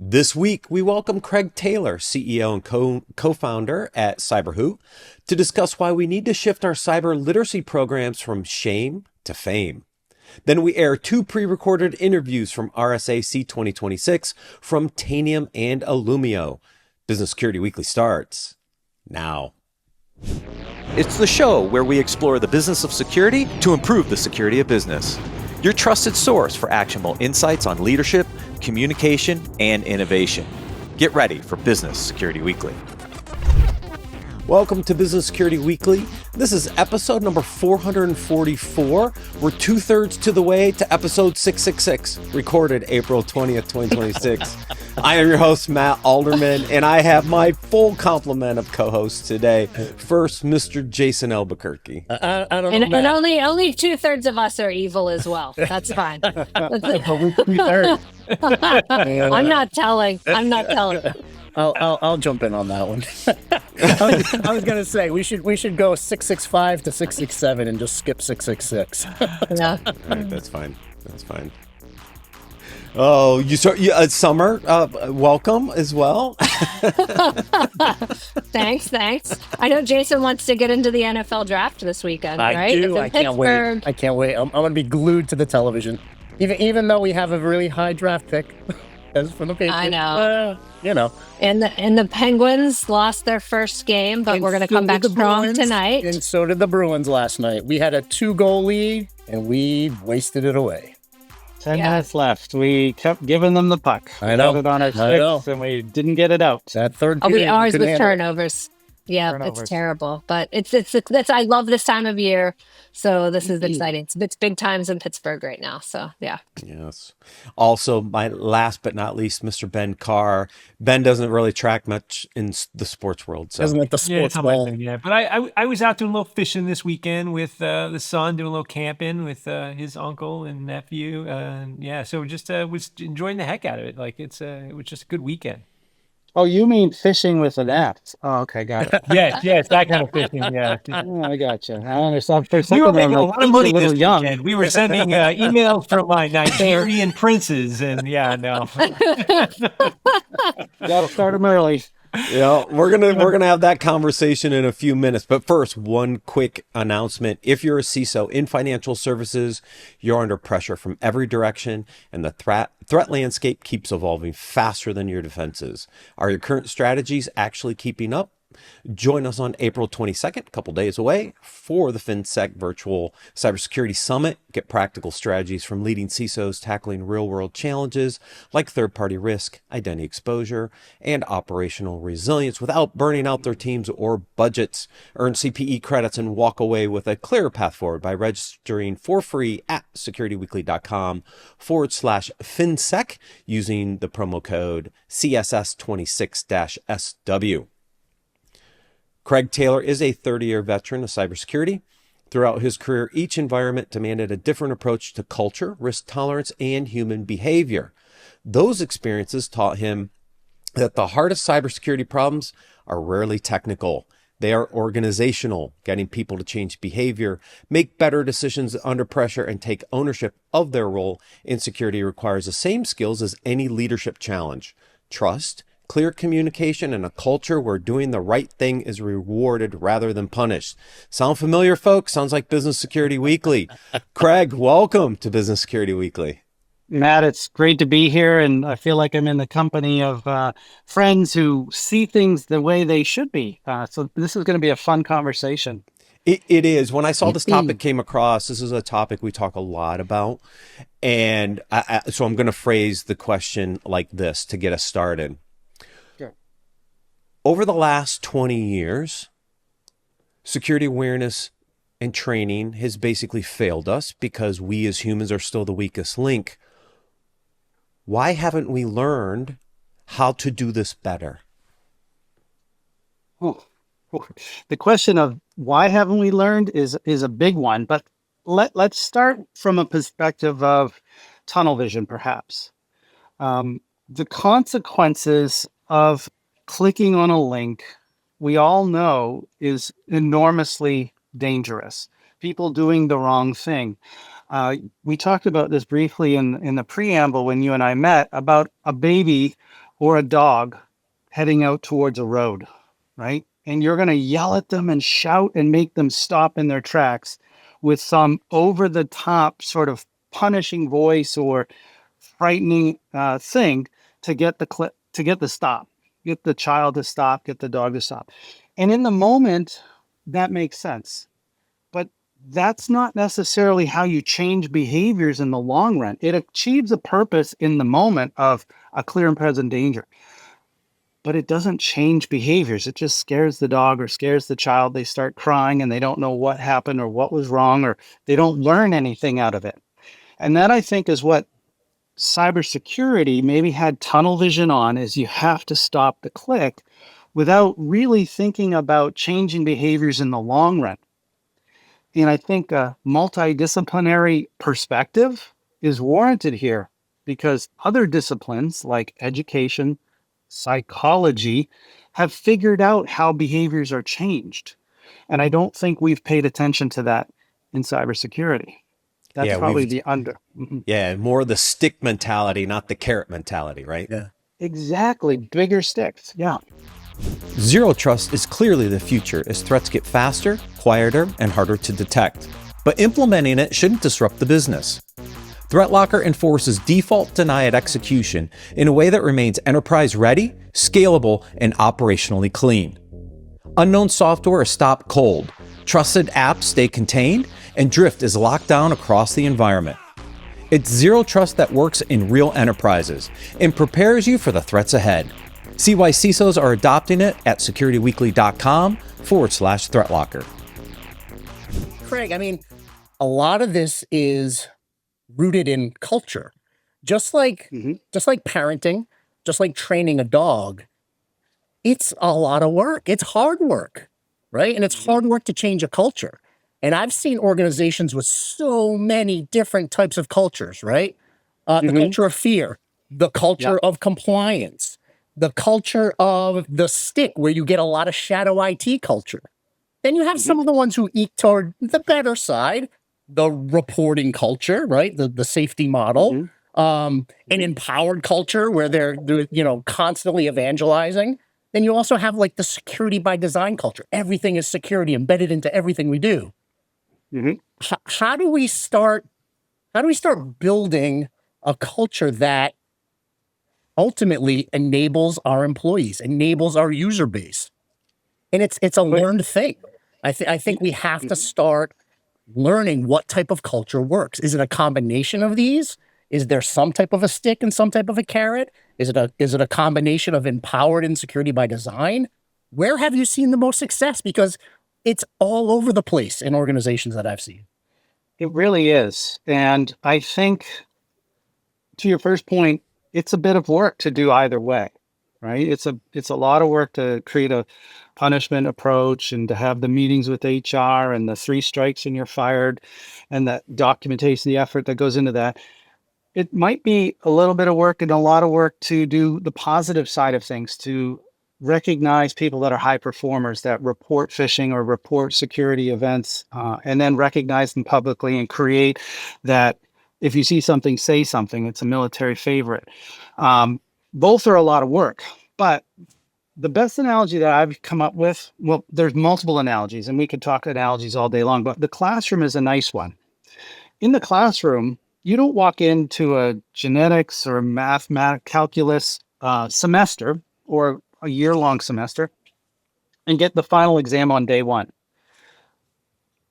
This week, we welcome Craig Taylor, CEO and co-founder at CyberHoot, to discuss why we need to shift our cyber literacy programs from shame to fame. Then we air two pre-recorded interviews from RSAC 2026 from Tanium and Illumio. Business Security Weekly starts now. It's the show where we explore the business of security to improve the security of business. Your trusted source for actionable insights on leadership, communication, and innovation. Get ready for Business Security Weekly. Welcome to Business Security Weekly. This is episode number 444. We're two-thirds to the way to episode 666, recorded April 20th, 2026. I am your host, Matt Alderman, and I have my full complement of co-hosts today. First, Mr. Jason Albuquerque. I don't know, and only two-thirds of us are evil as well. That's fine. I'm not telling. I'll jump in on that one. I was gonna say we should go 665 to 667 and just skip 666. Yeah. All right, that's fine. Oh, Summer, welcome as well. Thanks. I know Jason wants to get into the NFL draft this weekend, right? I do. I can't wait. I'm gonna be glued to the television, even though we have a really high draft pick. As for the Patriots, I know. And the Penguins lost their first game, but we're going to come back strong tonight. And so did the Bruins last night. We had a 2-goal lead, and we wasted it away. 10 minutes left. We kept giving them the puck. I know. Had it on our sticks, and we didn't get it out. That third We period, ours with turnovers. Yeah, it's terrible, but it's I love this time of year, so this is exciting. It's big times in Pittsburgh right now, so yeah. Yes. Also, my last but not least, Mr. Ben Carr. Ben doesn't really track much in the sports world, so doesn't like the sports ball. Yeah, but I was out doing a little fishing this weekend with the son, doing a little camping with his uncle and nephew. So just was enjoying the heck out of it. Like it was just a good weekend. Oh, you mean fishing with an axe? Oh, okay, got it. yes, that kind of fishing. Yeah, I got you. I understand. For a second, we were making a lot of money this young. weekend. We were sending emails from my Nigerian princes, and Gotta start them early. Yeah, we're gonna have that conversation in a few minutes. But first, one quick announcement. If you're a CISO in financial services, you're under pressure from every direction, and the threat landscape keeps evolving faster than your defenses. Are your current strategies actually keeping up? Join us on April 22nd, a couple days away, for the FinSec Virtual Cybersecurity Summit. Get practical strategies from leading CISOs tackling real-world challenges like third-party risk, identity exposure, and operational resilience without burning out their teams or budgets. Earn CPE credits and walk away with a clear path forward by registering for free at securityweekly.com/FinSec using the promo code CSS26-SW. Craig Taylor is a 30-year veteran of cybersecurity. Throughout his career, each environment demanded a different approach to culture, risk tolerance, and human behavior. Those experiences taught him that the hardest cybersecurity problems are rarely technical. They are organizational, getting people to change behavior, make better decisions under pressure, and take ownership of their role in security requires the same skills as any leadership challenge: trust, clear communication, and a culture where doing the right thing is rewarded rather than punished. Sound familiar, folks? Sounds like Business Security Weekly. Craig, welcome to Business Security Weekly. Matt, it's great to be here, and I feel like I'm in the company of friends who see things the way they should be. So this is going to be a fun conversation. It is. When I saw this topic came across, this is a topic we talk a lot about. And so I'm going to phrase the question like this to get us started. Over the last 20 years, security awareness and training has basically failed us because we as humans are still the weakest link. Why haven't we learned how to do this better? Oh, the question of why haven't we learned is a big one, but let's start from a perspective of tunnel vision, perhaps. The consequences of clicking on a link, we all know, is enormously dangerous. People doing the wrong thing. We talked about this briefly in the preamble when you and I met about a baby or a dog heading out towards a road, right? And you're going to yell at them and shout and make them stop in their tracks with some over the top sort of punishing voice or frightening thing to get the stop, get the child to stop, get the dog to stop. And in the moment, that makes sense. But that's not necessarily how you change behaviors in the long run. It achieves a purpose in the moment of a clear and present danger. But it doesn't change behaviors. It just scares the dog or scares the child. They start crying and they don't know what happened or what was wrong, or they don't learn anything out of it. And that, I think, is what cybersecurity maybe had tunnel vision on, is you have to stop the click without really thinking about changing behaviors in the long run. And I think a multidisciplinary perspective is warranted here, because other disciplines like education, psychology have figured out how behaviors are changed. And I don't think we've paid attention to that in cybersecurity. That's probably the under. Yeah, more the stick mentality, not the carrot mentality, right? Yeah. Exactly. Bigger sticks. Yeah. Zero trust is clearly the future as threats get faster, quieter, and harder to detect. But implementing it shouldn't disrupt the business. ThreatLocker enforces default denied execution in a way that remains enterprise-ready, scalable, and operationally clean. Unknown software is stopped cold, trusted apps stay contained, and drift is locked down across the environment. It's zero trust that works in real enterprises and prepares you for the threats ahead. See why CISOs are adopting it at securityweekly.com/ThreatLocker. Craig, I mean, a lot of this is rooted in culture. Just like parenting, just like training a dog, it's a lot of work. It's hard work, right? And it's hard work to change a culture. And I've seen organizations with so many different types of cultures, right? The culture of fear, the culture of compliance, the culture of the stick, where you get a lot of shadow IT culture. Then you have some of the ones who eke toward the better side, the reporting culture, right? The safety model, an empowered culture where they're constantly evangelizing. Then you also have like the security by design culture. Everything is security embedded into everything we do. How do we start building a culture that ultimately enables our employees, enables our user base? And it's a learned thing. I think we have to start learning what type of culture works. Is it a combination of these? Is there some type of a stick and some type of a carrot? Is it a combination of empowered and security by design? Where have you seen the most success? Because it's all over the place in organizations that I've seen. It really is. And I think, to your first point, it's a bit of work to do either way, right? It's a lot of work to create a punishment approach and to have the meetings with HR and the 3 strikes and you're fired and that documentation, the effort that goes into that. It might be a little bit of work and a lot of work to do the positive side of things, to recognize people that are high performers that report phishing or report security events, and then recognize them publicly and create that. If you see something, say something. It's a military favorite. Both are a lot of work, but the best analogy that I've come up with, well, there's multiple analogies and we could talk analogies all day long, but the classroom is a nice one. In the classroom, you don't walk into a genetics or mathematics calculus semester or a year-long semester and get the final exam on day one.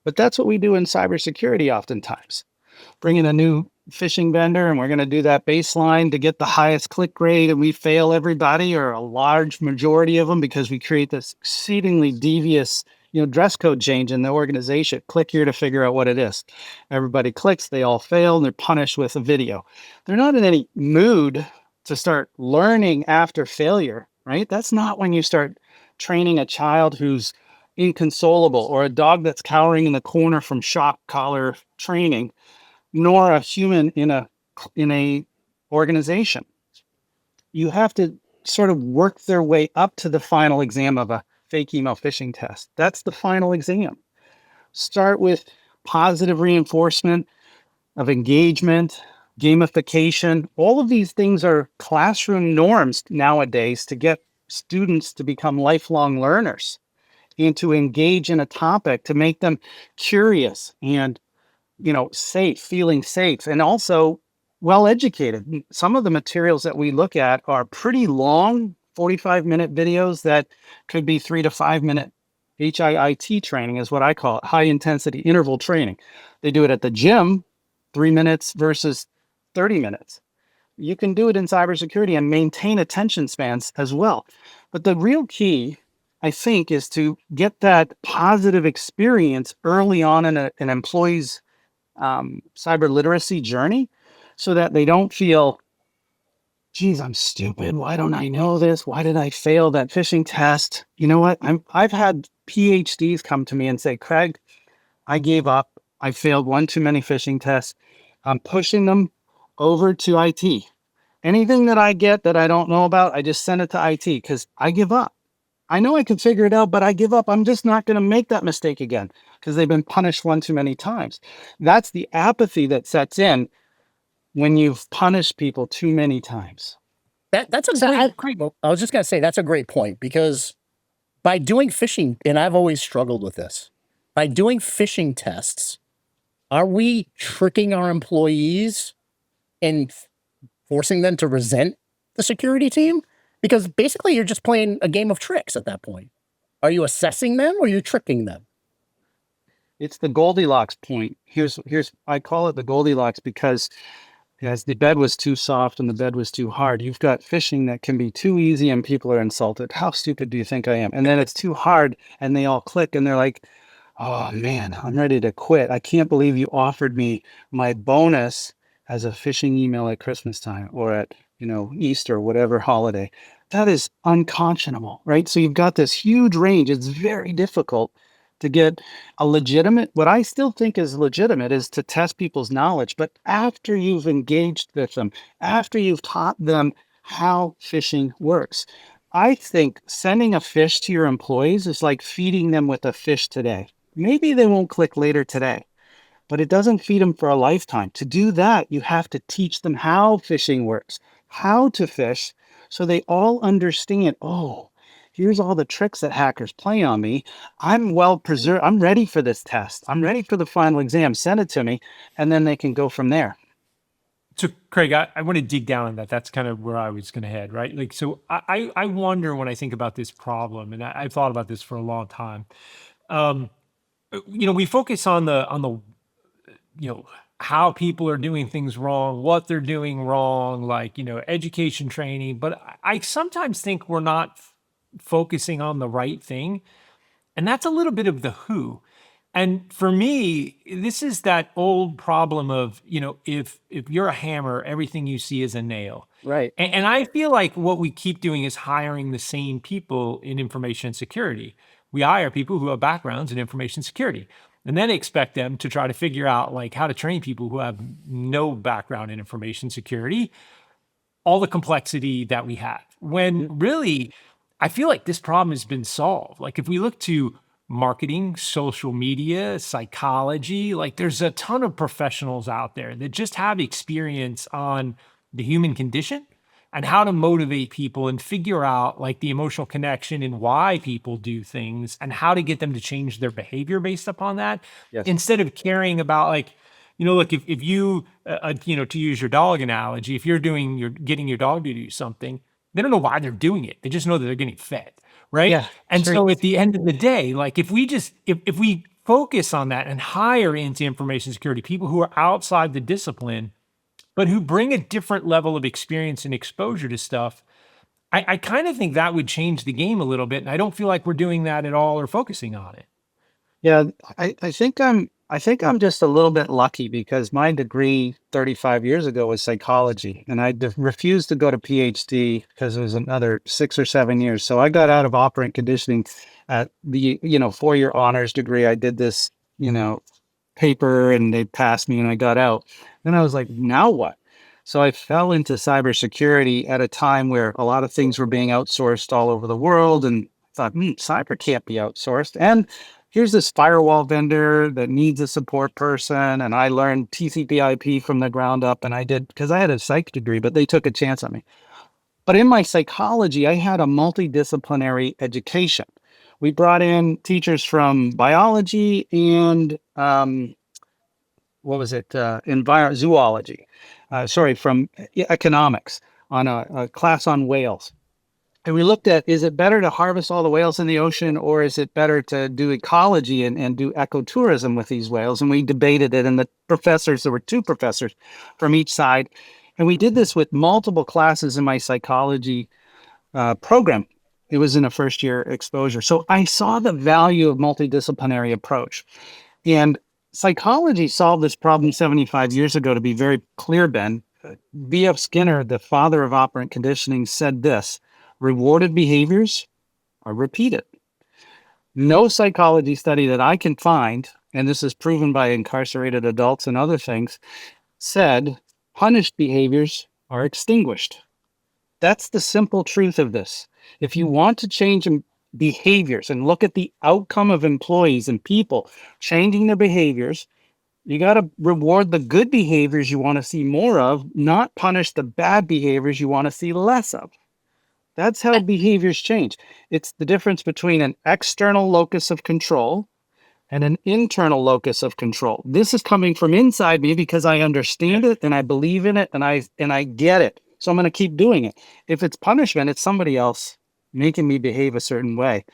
But that's what we do in cybersecurity oftentimes. Bring in a new phishing vendor and we're going to do that baseline to get the highest click grade, and we fail everybody or a large majority of them because we create this exceedingly devious dress code change in the organization. Click here to figure out what it is. Everybody clicks, they all fail, and they're punished with a video. They're not in any mood to start learning after failure, right? That's not when you start training a child who's inconsolable or a dog that's cowering in the corner from shock collar training, nor a human in a organization. You have to sort of work their way up to the final exam of a fake email phishing test. That's the final exam. Start with positive reinforcement of engagement, gamification. All of these things are classroom norms nowadays to get students to become lifelong learners and to engage in a topic, to make them curious and, safe, feeling safe, and also well educated. Some of the materials that we look at are pretty long, 45-minute videos that could be 3 to 5 minute HIIT training, is what I call it, high intensity interval training. They do it at the gym, 3 minutes versus 30 minutes. You can do it in cybersecurity and maintain attention spans as well. But the real key, I think, is to get that positive experience early on in an employee's cyber literacy journey, so that they don't feel, geez, I'm stupid. Why don't I know this? Why did I fail that phishing test? You know what? I've had PhDs come to me and say, Craig, I gave up. I failed one too many phishing tests. I'm pushing them over to IT. Anything that I get that I don't know about, I just send it to IT because I give up. I know I can figure it out, but I give up. I'm just not going to make that mistake again because they've been punished one too many times. That's the apathy that sets in when you've punished people too many times. That's a great. I was just going to say that's a great point, because by doing phishing, and I've always struggled with this, by doing phishing tests, are we tricking our employees and forcing them to resent the security team? Because basically you're just playing a game of tricks at that point. Are you assessing them or are you tricking them? It's the Goldilocks point. Here's I call it the Goldilocks because as the bed was too soft and the bed was too hard, you've got phishing that can be too easy and people are insulted. How stupid do you think I am? And then it's too hard and they all click and they're like, oh man, I'm ready to quit. I can't believe you offered me my bonus as a phishing email at Christmas time or at, Easter, whatever holiday. That is unconscionable, right? So you've got this huge range. It's very difficult to get a legitimate, what I still think is legitimate is to test people's knowledge. But after you've engaged with them, after you've taught them how phishing works, I think sending a fish to your employees is like feeding them with a fish today. Maybe they won't click later today, but it doesn't feed them for a lifetime. To do that, you have to teach them how phishing works, how to fish, so they all understand, oh, here's all the tricks that hackers play on me. I'm well preserved. I'm ready for this test. I'm ready for the final exam. Send it to me, and then they can go from there. So, Craig, I want to dig down on that. That's kind of where I was going to head, right? Like, so I wonder when I think about this problem, and I've thought about this for a long time. We focus on the how people are doing things wrong, what they're doing wrong, like, education training. But I sometimes think we're not focusing on the right thing. And that's a little bit of the who. And for me, this is that old problem of, if you're a hammer, everything you see is a nail. Right. And I feel like what we keep doing is hiring the same people in information security. We hire people who have backgrounds in information security and then expect them to try to figure out like how to train people who have no background in information security, all the complexity that we have. When really, I feel like this problem has been solved. Like if we look to marketing, social media, psychology, like there's a ton of professionals out there that just have experience on the human condition and how to motivate people and figure out like the emotional connection and why people do things and how to get them to change their behavior based upon that. Yes. Instead of caring about like, look, if you, to use your dog analogy, if you're getting your dog to do something, they don't know why they're doing it. They just know that they're getting fed, right? Yeah, and sure. so at the end of the day, like if we focus on that and hire into information security people who are outside the discipline, but who bring a different level of experience and exposure to stuff, I kind of think that would change the game a little bit. And I don't feel like we're doing that at all or focusing on it. Yeah, I think I'm just a little bit lucky because my degree 35 years ago was psychology, and I refused to go to PhD because it was another 6 or 7 years. So I got out of operant conditioning at the 4-year honors degree. I did this paper, and they passed me, and I got out. Then I was like, now what? So I fell into cybersecurity at a time where a lot of things were being outsourced all over the world, and thought, cyber can't be outsourced. And here's this firewall vendor that needs a support person. And I learned TCP/IP from the ground up. And I did, because I had a psych degree, but they took a chance on me. But in my psychology, I had a multidisciplinary education. We brought in teachers from biology and zoology. From economics on a class on whales. And we looked at, is it better to harvest all the whales in the ocean, or is it better to do ecology and do ecotourism with these whales? And we debated it. And there were two professors from each side. And we did this with multiple classes in my psychology program. It was in a first year exposure. So I saw the value of multidisciplinary approach. And psychology solved this problem 75 years ago, to be very clear, Ben. B.F. Skinner, the father of operant conditioning, said this: rewarded behaviors are repeated. No psychology study that I can find, and this is proven by incarcerated adults and other things, said punished behaviors are extinguished. That's the simple truth of this. If you want to change behaviors and look at the outcome of employees and people changing their behaviors, you got to reward the good behaviors you want to see more of, not punish the bad behaviors you want to see less of. That's how behaviors change. It's the difference between an external locus of control and an internal locus of control. This is coming from inside me because I understand it and I believe in it and I get it. So I'm going to keep doing it. If it's punishment, it's somebody else making me behave a certain way.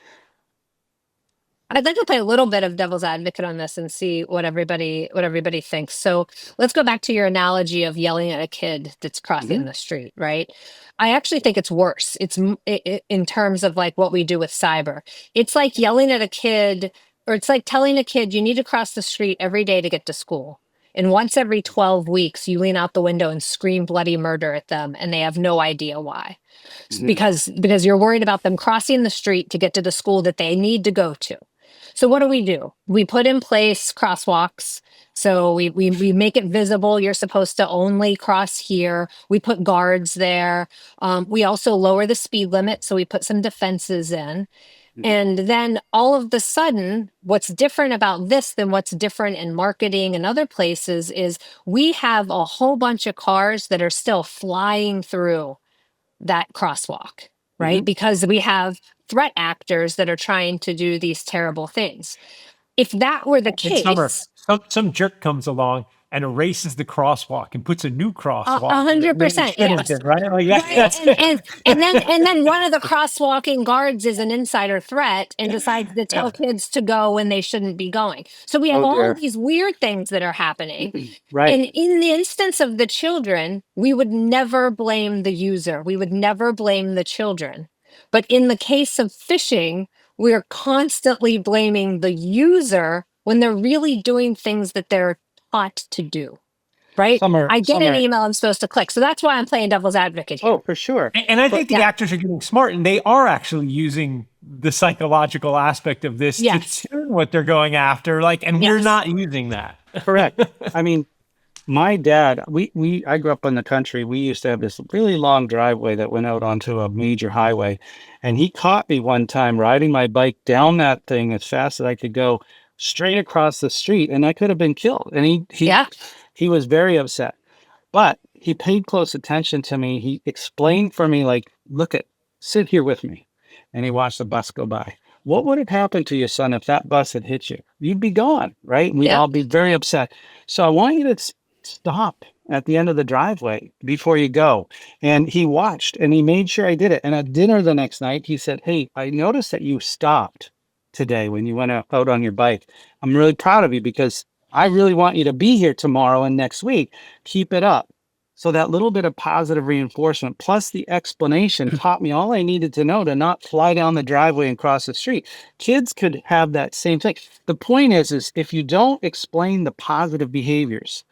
I'd like to play a little bit of devil's advocate on this and see what everybody thinks. So let's go back to your analogy of yelling at a kid that's crossing the street, right? I actually think it's worse. It's in terms of like what we do with cyber. It's like yelling at a kid, or it's like telling a kid you need to cross the street every day to get to school. And once every 12 weeks, you lean out the window and scream bloody murder at them, and they have no idea why. Because you're worried about them crossing the street to get to the school that they need to go to. So what do? We put in place crosswalks. So we make it visible. You're supposed to only cross here. We put guards there. We also lower the speed limit. So we put some defenses in. And then all of the sudden, what's different about this than what's different in marketing and other places is we have a whole bunch of cars that are still flying through that crosswalk, right? Because we have threat actors that are trying to do these terrible things. If that were the case, some jerk comes along and erases the crosswalk and puts a new crosswalk. 100%, yes. Right? Oh, yeah. Right. And then one of the crosswalking guards is an insider threat and decides to tell kids to go when they shouldn't be going. So we have all these weird things that are happening. Right. And in the instance of the children, we would never blame the user. We would never blame the children. But in the case of phishing, we're constantly blaming the user when they're really doing things that they're taught to do, right? I get an email I'm supposed to click. So that's why I'm playing devil's advocate here. Oh, for sure. And I think the actors are getting smart, and they are actually using the psychological aspect of this to tune what they're going after. And we're not using that. Correct. I mean, my dad, I grew up in the country. We used to have this really long driveway that went out onto a major highway. And he caught me one time riding my bike down that thing as fast as I could go straight across the street, and I could have been killed. And he was very upset. But he paid close attention to me. He explained for me, sit here with me. And he watched the bus go by. What would have happened to you, son, if that bus had hit you? You'd be gone, right? We'd all be very upset. So I want you to stop at the end of the driveway before you go. And he watched and he made sure I did it. And at dinner the next night, he said, hey, I noticed that you stopped today when you went out on your bike. I'm really proud of you because I really want you to be here tomorrow and next week. Keep it up. So that little bit of positive reinforcement plus the explanation taught me all I needed to know to not fly down the driveway and cross the street. Kids could have that same thing. The point is if you don't explain the positive behaviors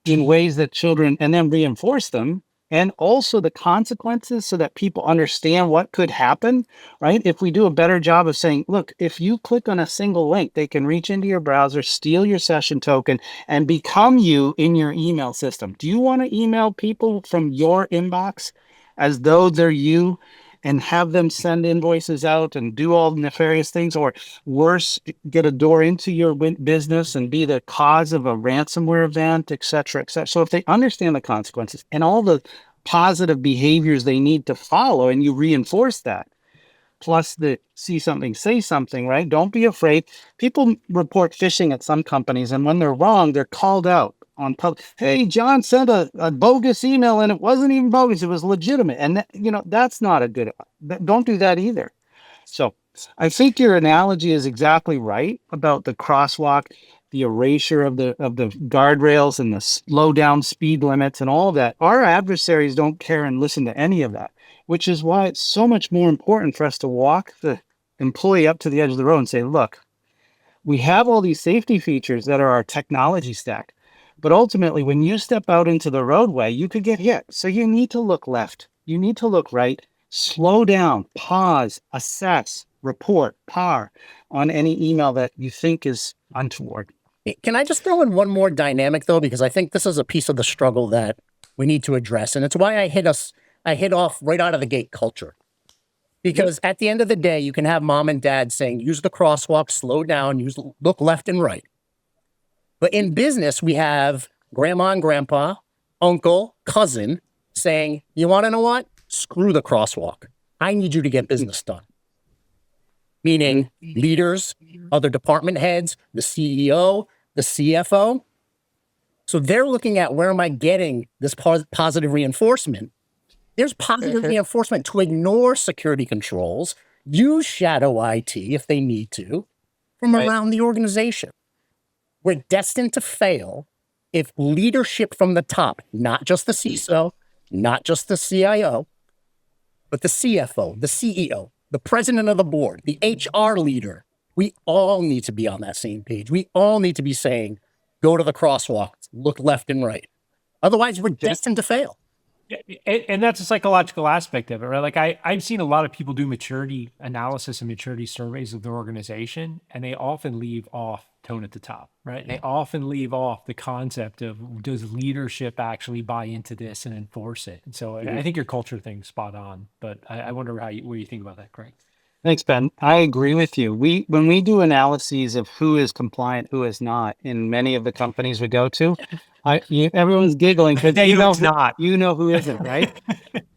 in ways that children, and then reinforce them, and also the consequences so that people understand what could happen, right? If we do a better job of saying, look, if you click on a single link, they can reach into your browser, steal your session token, and become you in your email system. Do you want to email people from your inbox as though they're you and have them send invoices out and do all nefarious things, or worse, get a door into your business and be the cause of a ransomware event, et cetera, et cetera. So if they understand the consequences and all the positive behaviors they need to follow, and you reinforce that, plus the see something, say something, right? Don't be afraid. People report phishing at some companies, and when they're wrong, they're called out on public. Hey, John sent a bogus email, and it wasn't even bogus; it was legitimate. And that's not a good. Don't do that either. So, I think your analogy is exactly right about the crosswalk, the erasure of the guardrails, and the slow down speed limits, and all of that. Our adversaries don't care and listen to any of that, which is why it's so much more important for us to walk the employee up to the edge of the road and say, look, we have all these safety features that are our technology stack, but ultimately when you step out into the roadway, you could get hit. So you need to look left, you need to look right, slow down, pause, assess, report, PAR on any email that you think is untoward. Can I just throw in one more dynamic though, because I think this is a piece of the struggle that we need to address, and it's why I hit off right out of the gate culture. Because at the end of the day, you can have mom and dad saying, use the crosswalk, slow down, look left and right. But in business, we have grandma and grandpa, uncle, cousin saying, you want to know what? Screw the crosswalk. I need you to get business done. Meaning leaders, other department heads, the CEO, the CFO. So they're looking at, where am I getting this positive reinforcement? There's positive reinforcement to ignore security controls, use shadow IT if they need to, from around the organization. We're destined to fail if leadership from the top, not just the CISO, not just the CIO, but the CFO, the CEO, the president of the board, the HR leader, we all need to be on that same page. We all need to be saying, go to the crosswalk, look left and right. Otherwise, we're destined to fail. And that's a psychological aspect of it, right? Like I've seen a lot of people do maturity analysis and maturity surveys of their organization, and they often leave off tone at the top, right? They often leave off the concept of, does leadership actually buy into this and enforce it? And so I think your culture thing's spot on, but I wonder what you think about that, Craig. Thanks, Ben. I agree with you. When we do analyses of who is compliant, who is not, in many of the companies we go to, everyone's giggling because you know who isn't, right?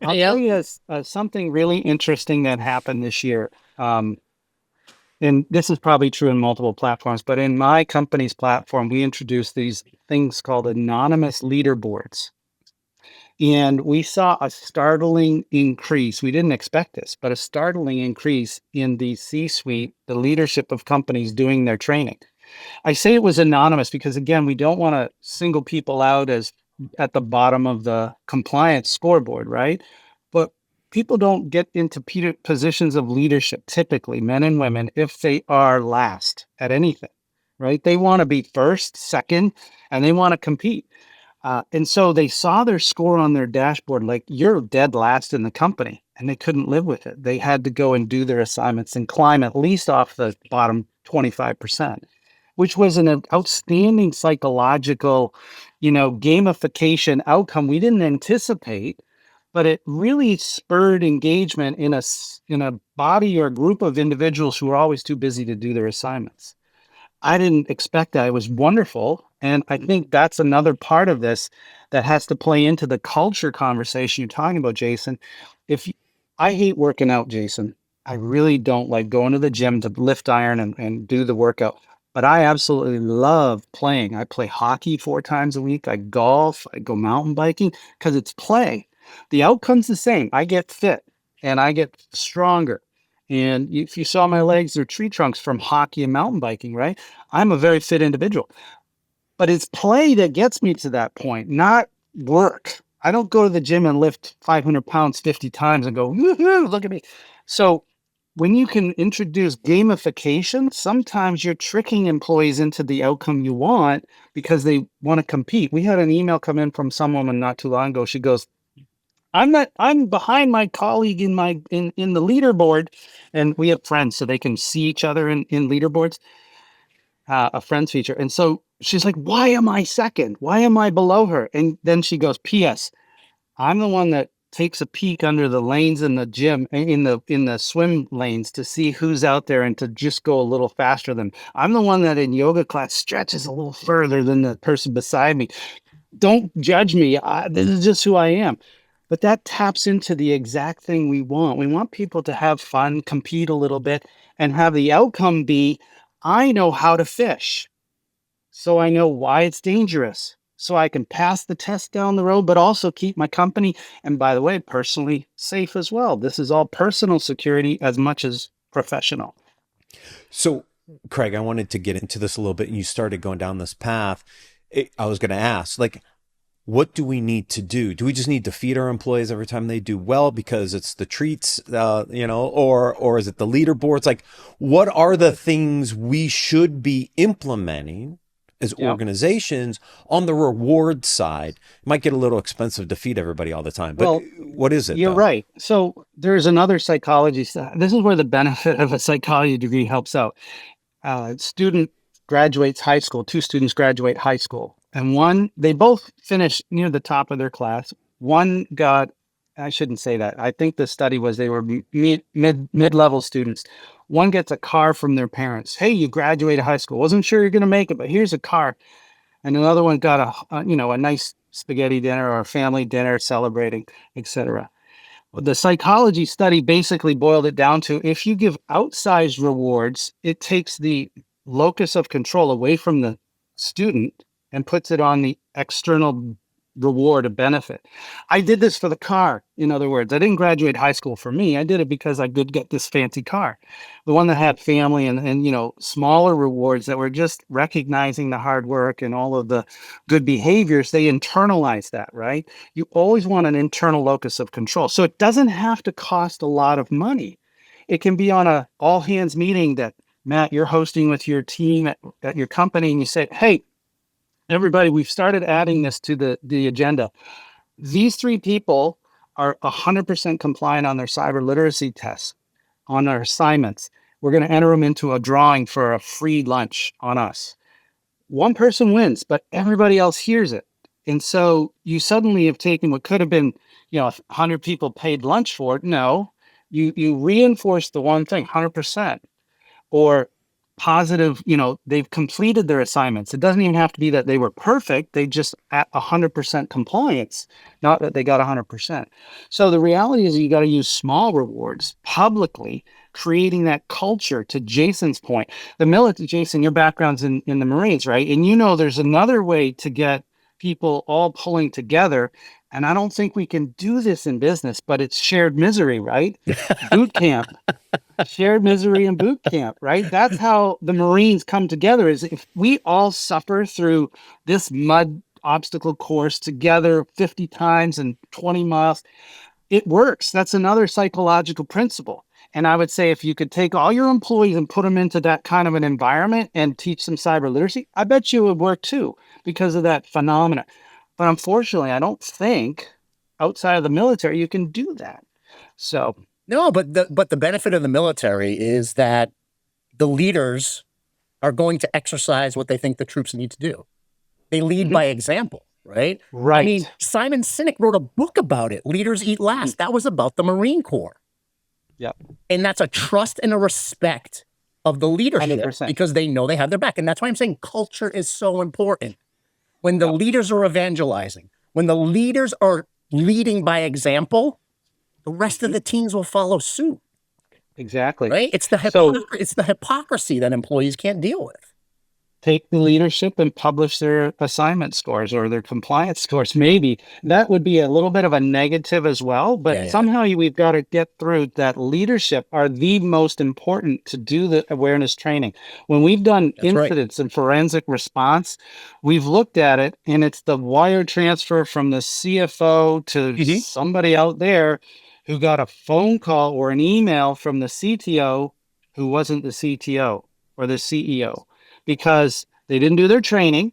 I'll tell you something really interesting that happened this year. And this is probably true in multiple platforms, but in my company's platform, we introduced these things called anonymous leaderboards. And we saw a startling increase. We didn't expect this, but a startling increase in the C-suite, the leadership of companies doing their training. I say it was anonymous because, again, we don't want to single people out as at the bottom of the compliance scoreboard, right? But people don't get into positions of leadership, typically men and women, if they are last at anything, right? They want to be first, second, and they want to compete. And so they saw their score on their dashboard, like, you're dead last in the company, and they couldn't live with it. They had to go and do their assignments and climb at least off the bottom 25%, which was an outstanding psychological, gamification outcome we didn't anticipate, but it really spurred engagement in a body or group of individuals who were always too busy to do their assignments. I didn't expect that. It was wonderful. And I think that's another part of this that has to play into the culture conversation you're talking about, Jason. I hate working out, Jason. I really don't like going to the gym to lift iron and do the workout, but I absolutely love playing. I play hockey 4 times a week. I golf, I go mountain biking because it's play. The outcome's the same. I get fit and I get stronger. And if you saw my legs, they're tree trunks from hockey and mountain biking, right? I'm a very fit individual. But it's play that gets me to that point, not work. I don't go to the gym and lift 500 pounds 50 times and go, woohoo, look at me. So when you can introduce gamification, sometimes you're tricking employees into the outcome you want because they want to compete. We had an email come in from some woman not too long ago. She goes, I'm behind my colleague in the leaderboard, and we have friends so they can see each other in leaderboards, a friends feature. And so she's like, why am I second? Why am I below her? And then she goes, P.S. I'm the one that takes a peek under the lanes in the gym, in the swim lanes, to see who's out there and to just go a little faster than. I'm the one that in yoga class stretches a little further than the person beside me. Don't judge me. This is just who I am. But that taps into the exact thing we want. We want people to have fun, compete a little bit, and have the outcome be, I know how to fish. So I know why it's dangerous. So I can pass the test down the road, but also keep my company, and by the way, personally safe as well. This is all personal security as much as professional. So, Craig, I wanted to get into this a little bit, and you started going down this path. I was going to ask, like, what do we need to do? Do we just need to feed our employees every time they do well because it's the treats, or is it the leaderboards? Like, what are the things we should be implementing as organizations on the reward side? It might get a little expensive to feed everybody all the time, but what is it? You're right. So there's another psychology. This is where the benefit of a psychology degree helps out. Student graduates high school. 2 students graduate high school. And they both finished near the top of their class. One got, I shouldn't say that. I think the study was they were mid-level students. One gets a car from their parents. Hey, you graduated high school. Wasn't sure you're going to make it, but here's a car. And another one got a nice spaghetti dinner or a family dinner celebrating, etc. The psychology study basically boiled it down to, if you give outsized rewards, it takes the locus of control away from the student and puts it on the external reward of benefit. I did this for the car. In other words, I didn't graduate high school for me. I did it because I did get this fancy car. The one that had family and smaller rewards that were just recognizing the hard work and all of the good behaviors, they internalize that, right? You always want an internal locus of control. So it doesn't have to cost a lot of money. It can be on a all hands meeting that, Matt, you're hosting with your team at your company, and you say, hey, everybody, we've started adding this to the agenda. These 3 people are 100% compliant on their cyber literacy tests, on their assignments. We're going to enter them into a drawing for a free lunch on us. One person wins, but everybody else hears it. And so you suddenly have taken what could have been, 100 people paid lunch for it. No, you reinforce the one thing, 100%. Or positive, they've completed their assignments. It doesn't even have to be that they were perfect. They just at 100% compliance, not that they got 100%. So the reality is you got to use small rewards publicly, creating that culture. To Jason's point, Jason, your background's in the Marines, right? And there's another way to get people all pulling together. And I don't think we can do this in business, but it's shared misery, right? Boot camp. Shared misery and boot camp, right? That's how the Marines come together, is if we all suffer through this mud obstacle course together 50 times and 20 miles, it works. That's another psychological principle. And I would say if you could take all your employees and put them into that kind of an environment and teach them cyber literacy, I bet you it would work too, because of that phenomena. But unfortunately, I don't think outside of the military you can do that. So no, but the benefit of the military is that the leaders are going to exercise what they think the troops need to do. They lead by example, right? Right. I mean, Simon Sinek wrote a book about it, Leaders Eat Last. That was about the Marine Corps. Yep. And that's a trust and a respect of the leadership 100%. because they know they have their back. And that's why I'm saying culture is so important. When the leaders are evangelizing, when the leaders are leading by example, the rest of the teams will follow suit. Exactly. Right? It's the hypocrisy that employees can't deal with. Take the leadership and publish their assignment scores or their compliance scores. Maybe that would be a little bit of a negative as well, but somehow we've got to get through that. Leadership are the most important to do the awareness training. When we've done incidents and forensic response, we've looked at it, and it's the wire transfer from the CFO to somebody out there who got a phone call or an email from the CTO who wasn't the CTO or the CEO. Because they didn't do their training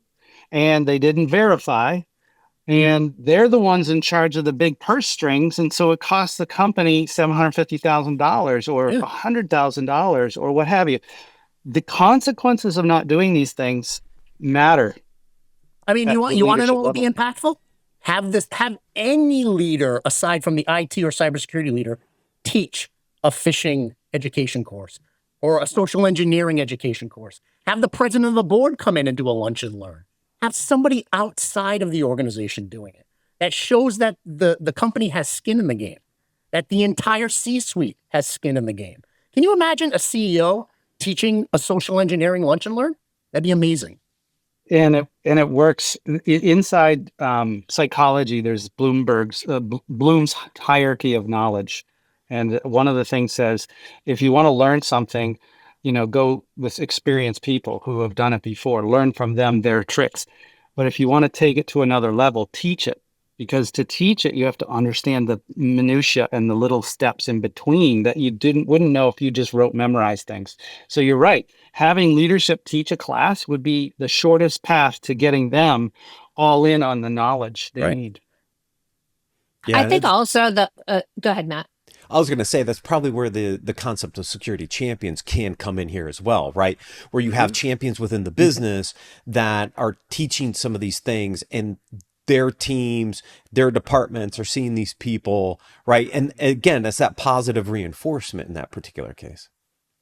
and they didn't verify, and they're the ones in charge of the big purse strings. And so it costs the company $750,000 or $100,000 or what have you. The consequences of not doing these things matter. I mean, you want to know what would be impactful? Have any leader aside from the IT or cybersecurity leader teach a phishing education course or a social engineering education course. Have the president of the board come in and do a lunch and learn. Have somebody outside of the organization doing it. That shows that the company has skin in the game, that the entire C-suite has skin in the game. Can you imagine a CEO teaching a social engineering lunch and learn? That'd be amazing. And it works inside psychology. There's Bloom's hierarchy of knowledge, and one of the things says, if you want to learn something, go with experienced people who have done it before. Learn from them their tricks. But if you want to take it to another level, teach it. Because to teach it, you have to understand the minutia and the little steps in between that you wouldn't know if you just memorized things. So you're right. Having leadership teach a class would be the shortest path to getting them all in on the knowledge they need. Yeah, I think also go ahead, Matt. I was going to say that's probably where the concept of security champions can come in here as well, right? Where you have champions within the business that are teaching some of these things, and their teams, their departments are seeing these people, right? And again, that's that positive reinforcement in that particular case.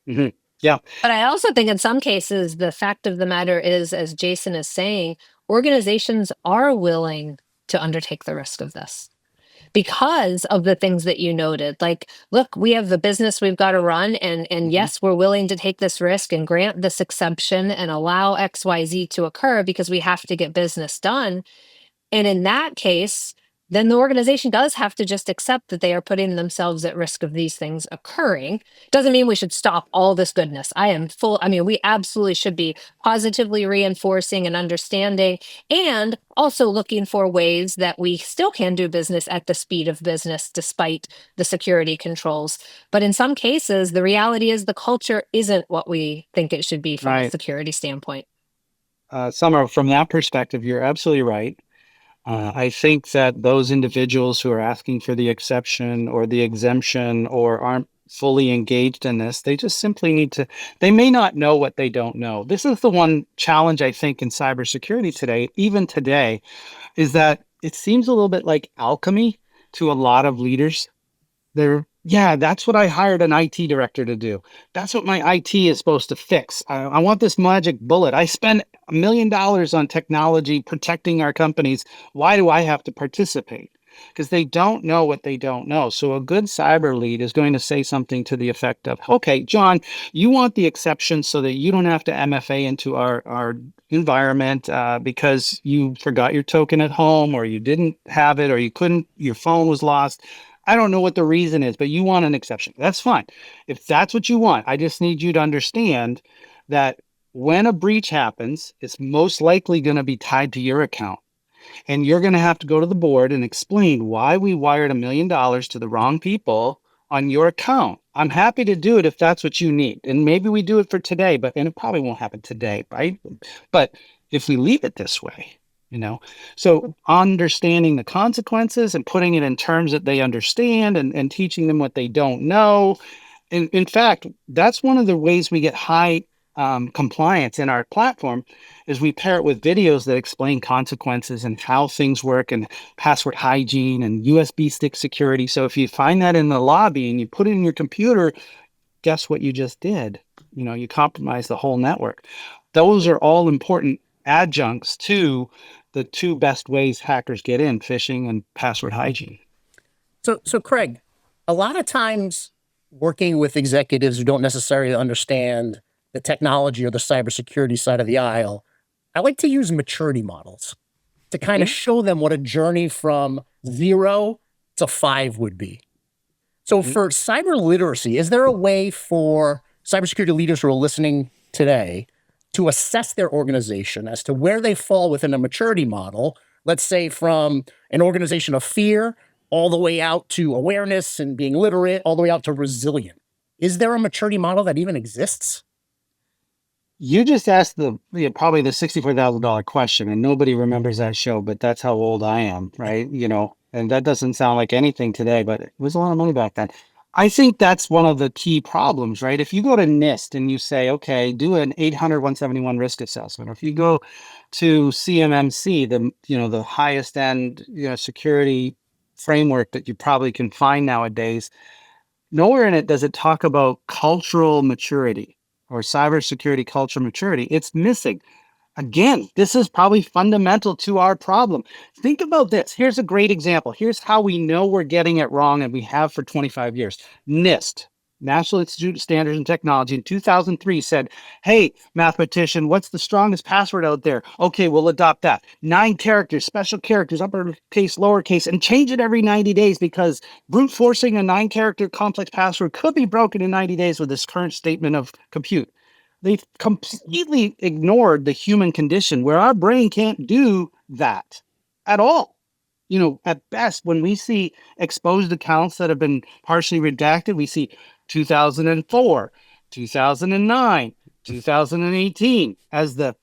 Mm-hmm. Yeah. But I also think in some cases, the fact of the matter is, as Jason is saying, organizations are willing to undertake the risk of this because of the things that you noted. Like, look, we have the business we've got to run, and yes, we're willing to take this risk and grant this exception and allow XYZ to occur because we have to get business done. And in that case, then the organization does have to just accept that they are putting themselves at risk of these things occurring. Doesn't mean we should stop all this goodness. We absolutely should be positively reinforcing and understanding, and also looking for ways that we still can do business at the speed of business despite the security controls. But in some cases, the reality is the culture isn't what we think it should be from a security standpoint. Summer, from that perspective, you're absolutely right. I think that those individuals who are asking for the exception or the exemption or aren't fully engaged in this, they just simply they may not know what they don't know. This is the one challenge I think in cybersecurity today, even today, is that it seems a little bit like alchemy to a lot of leaders. That's what I hired an IT director to do. That's what my IT is supposed to fix. I want this magic bullet. I spend $1 million on technology protecting our companies. Why do I have to participate? Because they don't know what they don't know. So a good cyber lead is going to say something to the effect of, okay, John, you want the exception so that you don't have to MFA into our environment because you forgot your token at home, or you didn't have it, or you couldn't, your phone was lost. I don't know what the reason is, but you want an exception. That's fine. If that's what you want, I just need you to understand that when a breach happens, it's most likely going to be tied to your account. And you're going to have to go to the board and explain why we wired $1 million to the wrong people on your account. I'm happy to do it if that's what you need. And maybe we do it for today, and it probably won't happen today, right? But if we leave it this way, so understanding the consequences and putting it in terms that they understand and teaching them what they don't know. In fact, that's one of the ways we get high compliance in our platform is we pair it with videos that explain consequences and how things work and password hygiene and USB stick security. So if you find that in the lobby and you put it in your computer, guess what you just did? You compromise the whole network. Those are all important adjuncts to the two best ways hackers get in, phishing and password hygiene. So Craig, a lot of times working with executives who don't necessarily understand the technology or the cybersecurity side of the aisle, I like to use maturity models to kind of show them what a journey from 0 to 5 would be. So for cyber literacy, is there a way for cybersecurity leaders who are listening today to assess their organization as to where they fall within a maturity model, let's say from an organization of fear all the way out to awareness and being literate, all the way out to resilient? Is there a maturity model that even exists? You just asked probably the $64,000 question, and nobody remembers that show, but that's how old I am, right? And that doesn't sound like anything today, but it was a lot of money back then. I think that's one of the key problems, right? If you go to NIST and you say, okay, do an 800-171 risk assessment, or if you go to CMMC, the highest end security framework that you probably can find nowadays, nowhere in it does it talk about cultural maturity or cybersecurity cultural maturity. It's missing. Again, this is probably fundamental to our problem. Think about this. Here's a great example. Here's how we know we're getting it wrong, and we have for 25 years. NIST, National Institute of Standards and Technology, in 2003 said, hey, mathematician, what's the strongest password out there? Okay, we'll adopt that. 9 characters, special characters, uppercase, lowercase, and change it every 90 days because brute forcing a 9-character complex password could be broken in 90 days with this current statement of compute. They've completely ignored the human condition where our brain can't do that at all. At best, when we see exposed accounts that have been partially redacted, we see 2004, 2009, 2018 as the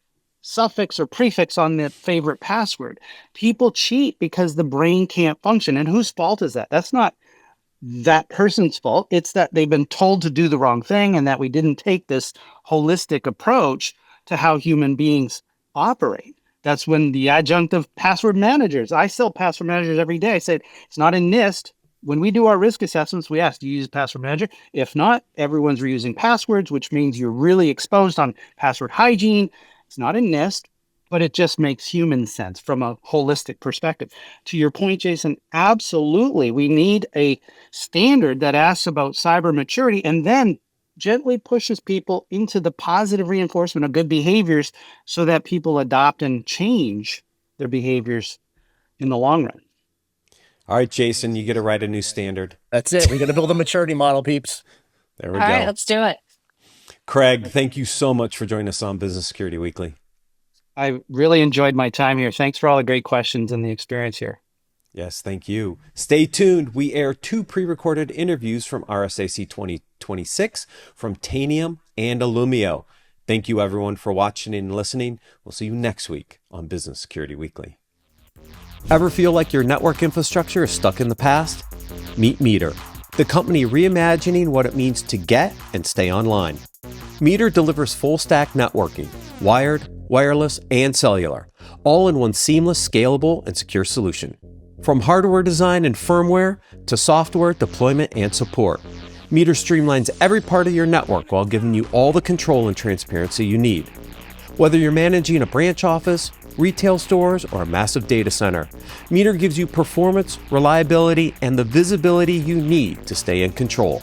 suffix or prefix on the favorite password. People cheat because the brain can't function. And whose fault is that? That's not that person's fault. It's that they've been told to do the wrong thing and that we didn't take this holistic approach to how human beings operate. That's when the adjunct of password managers, I sell password managers every day. I said, it's not in NIST. When we do our risk assessments, we ask, do you use a password manager? If not, everyone's reusing passwords, which means you're really exposed on password hygiene. It's not in NIST, but it just makes human sense from a holistic perspective. To your point, Jason, absolutely. We need a standard that asks about cyber maturity and then gently pushes people into the positive reinforcement of good behaviors so that people adopt and change their behaviors in the long run. All right, Jason, you get to write a new standard. That's it. We got to build a maturity model, peeps. There we All go. right, let's do it. Craig, thank you so much for joining us on Business Security Weekly. I really enjoyed my time here. Thanks for all the great questions and the experience here. Yes, thank you. Stay tuned. We air 2 pre-recorded interviews from RSAC 2026 from Tanium and Illumio. Thank you, everyone, for watching and listening. We'll see you next week on Business Security Weekly. Ever feel like your network infrastructure is stuck in the past? Meet Meter, the company reimagining what it means to get and stay online. Meter delivers full-stack networking, wired, wireless, and cellular, all in one seamless, scalable, and secure solution. From hardware design and firmware to software deployment and support, Meter streamlines every part of your network while giving you all the control and transparency you need. Whether you're managing a branch office, retail stores, or a massive data center, Meter gives you performance, reliability, and the visibility you need to stay in control.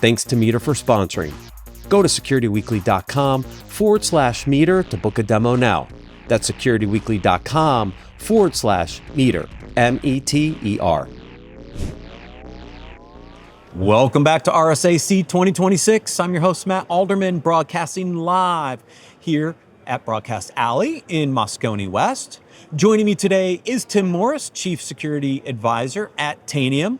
Thanks to Meter for sponsoring. Go to securityweekly.com/meter to book a demo now. That's securityweekly.com/meter, METER. Welcome back to RSAC 2026. I'm your host, Matt Alderman, broadcasting live here at Broadcast Alley in Moscone West. Joining me today is Tim Morris, Chief Security Advisor at Tanium.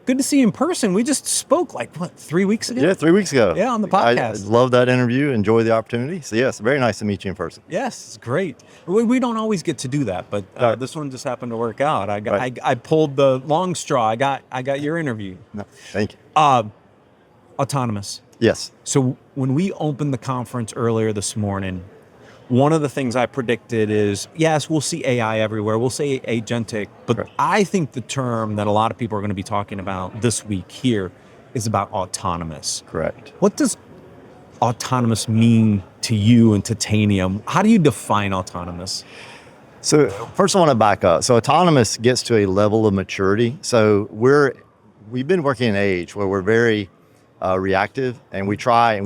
Good to see you in person. We just spoke 3 weeks ago? Yeah, 3 weeks ago. Yeah, on the podcast. I love that interview. Enjoy the opportunity. So yes, very nice to meet you in person. Yes, it's great. We don't always get to do that, but this one just happened to work out. I pulled the long straw. I got your interview. No, thank you. Autonomous. Yes. So when we opened the conference earlier this morning, one of the things I predicted is, yes, we'll see AI everywhere. We'll say agentic, but Correct. I think the term that a lot of people are going to be talking about this week here is about autonomous. Correct. What does autonomous mean to you and to Tanium? How do you define autonomous? So first I want to back up. So autonomous gets to a level of maturity. So we've been working in an age where we're very reactive, and we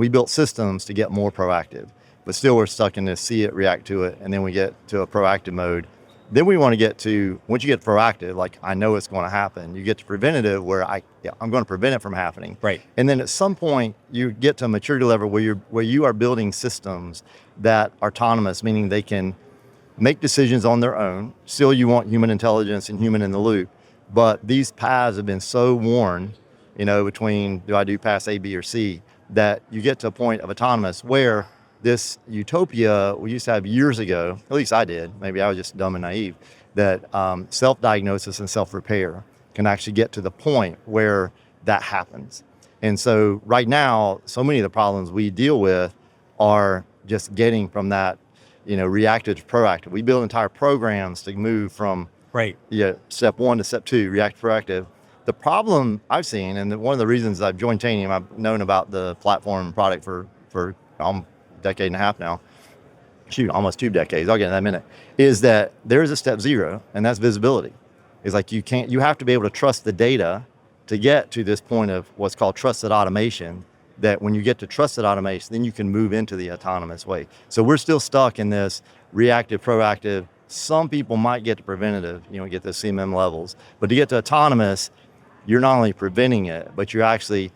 built systems to get more proactive. But still we're stuck in this see it, react to it, and then we get to a proactive mode. Then we want to get to, once you get proactive, like I know it's going to happen, you get to preventative where I'm going to prevent it from happening. Right. And then at some point you get to a maturity level where you are building systems that are autonomous, meaning they can make decisions on their own. Still you want human intelligence and human in the loop, but these paths have been so worn, between do I do pass A, B, or C, that you get to a point of autonomous where this utopia we used to have years ago, at least I did, maybe I was just dumb and naive, that self-diagnosis and self-repair can actually get to the point where that happens. And so right now, so many of the problems we deal with are just getting from that, reactive to proactive. We build entire programs to move from step 1 to step 2, reactive, proactive. The problem I've seen, and one of the reasons I've joined Tanium, I've known about the platform and product for a decade and a half now, almost 2 decades, I'll get in that in a minute, is that there's a step 0, and that's visibility. It's like you have to be able to trust the data to get to this point of what's called trusted automation, that when you get to trusted automation, then you can move into the autonomous way. So we're still stuck in this reactive, proactive. Some people might get to preventative, get those CMM levels, but to get to autonomous, you're not only preventing it, but you're actually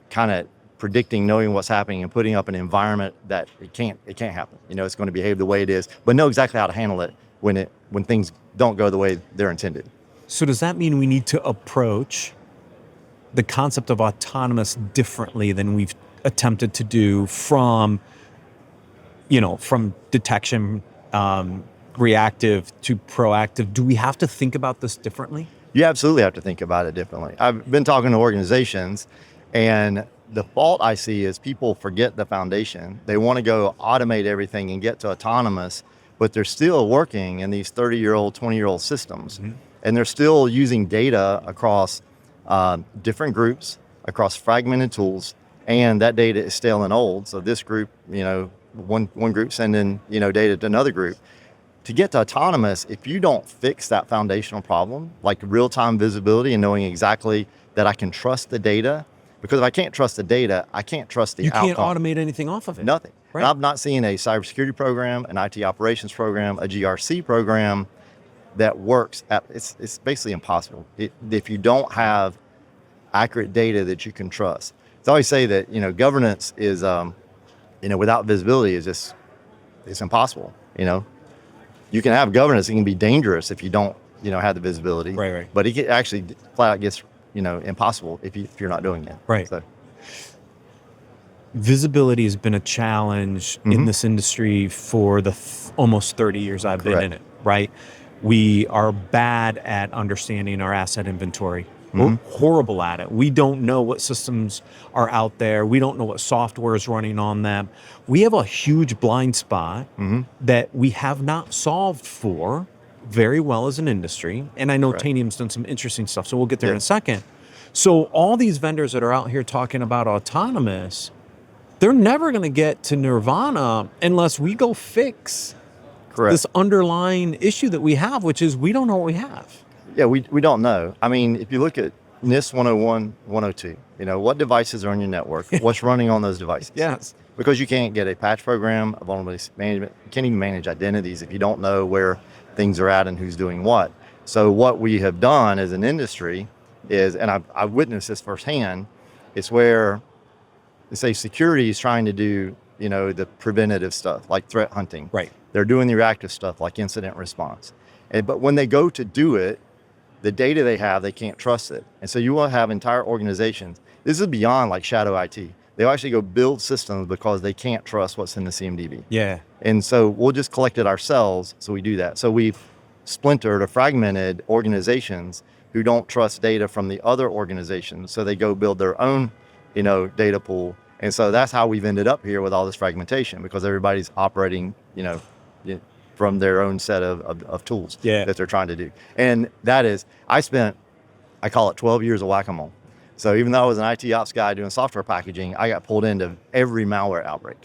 kind of predicting, knowing what's happening and putting up an environment that it can't happen. It's going to behave the way it is, but know exactly how to handle it when things don't go the way they're intended. So does that mean we need to approach the concept of autonomous differently than we've attempted to do from detection, reactive to proactive? Do we have to think about this differently? You absolutely have to think about it differently. I've been talking to organizations, and the fault I see is people forget the foundation. They want to go automate everything and get to autonomous, but they're still working in these 30-year-old, 20-year-old systems. Mm-hmm. And they're still using data across different groups, across fragmented tools, and that data is stale and old. So this group, one group sending, data to another group. To get to autonomous, if you don't fix that foundational problem, like real-time visibility and knowing exactly that I can trust the data, because if I can't trust the data, I can't trust the outcome. You can't automate anything off of it. Nothing. Right. And I've not seen a cybersecurity program, an IT operations program, a GRC program that works. It's basically impossible if you don't have accurate data that you can trust. I always say that, governance is, without visibility it's impossible, You can have governance, it can be dangerous if you don't, have the visibility. Right. But it actually flat out gets, impossible if you're not doing it. Right. So. Visibility has been a challenge in this industry for the almost 30 years I've been in it, right? We are bad at understanding our asset inventory. We're horrible at it. We don't know what systems are out there. We don't know what software is running on them. We have a huge blind spot that we have not solved for very well as an industry. And I know Tanium's done some interesting stuff, so we'll get there in a second. So all these vendors that are out here talking about autonomous, they're never going to get to nirvana unless we go fix this underlying issue that we have, which is we don't know what we have. Yeah, we don't know. I mean, if you look at NIST 101, 102, what devices are on your network? What's running on those devices? Yes. Because you can't get a patch program, a vulnerability management. You can't even manage identities if you don't know where things are at and who's doing what. So what we have done as an industry is, and I've witnessed this firsthand, it's where, say, security is trying to do, the preventative stuff like threat hunting. Right. They're doing the reactive stuff like incident response. But when they go to do it, the data they have, they can't trust it. And so you will have entire organizations. This is beyond like shadow IT. They'll actually go build systems because they can't trust what's in the CMDB. Yeah. And so we'll just collect it ourselves. So we do that. So we've splintered or fragmented organizations who don't trust data from the other organizations. So they go build their own, data pool. And so that's how we've ended up here with all this fragmentation, because everybody's operating, from their own set of tools that they're trying to do. And that is, I call it 12 years of whack-a-mole. So even though I was an IT ops guy doing software packaging, I got pulled into every malware outbreak.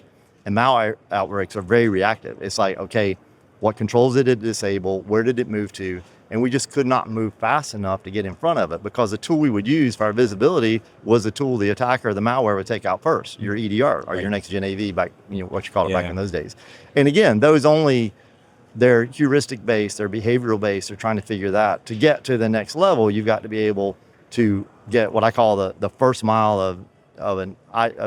And malware outbreaks are very reactive. It's like, okay, what controls did it disable? Where did it move to? And we just could not move fast enough to get in front of it, because the tool we would use for our visibility was the tool the attacker, the malware, would take out first, your EDR or your next gen AV, back, what you call it back in those days. And again, they're heuristic based, they're behavioral based, they're trying to figure that. To get to the next level, you've got to be able to get what I call the first mile of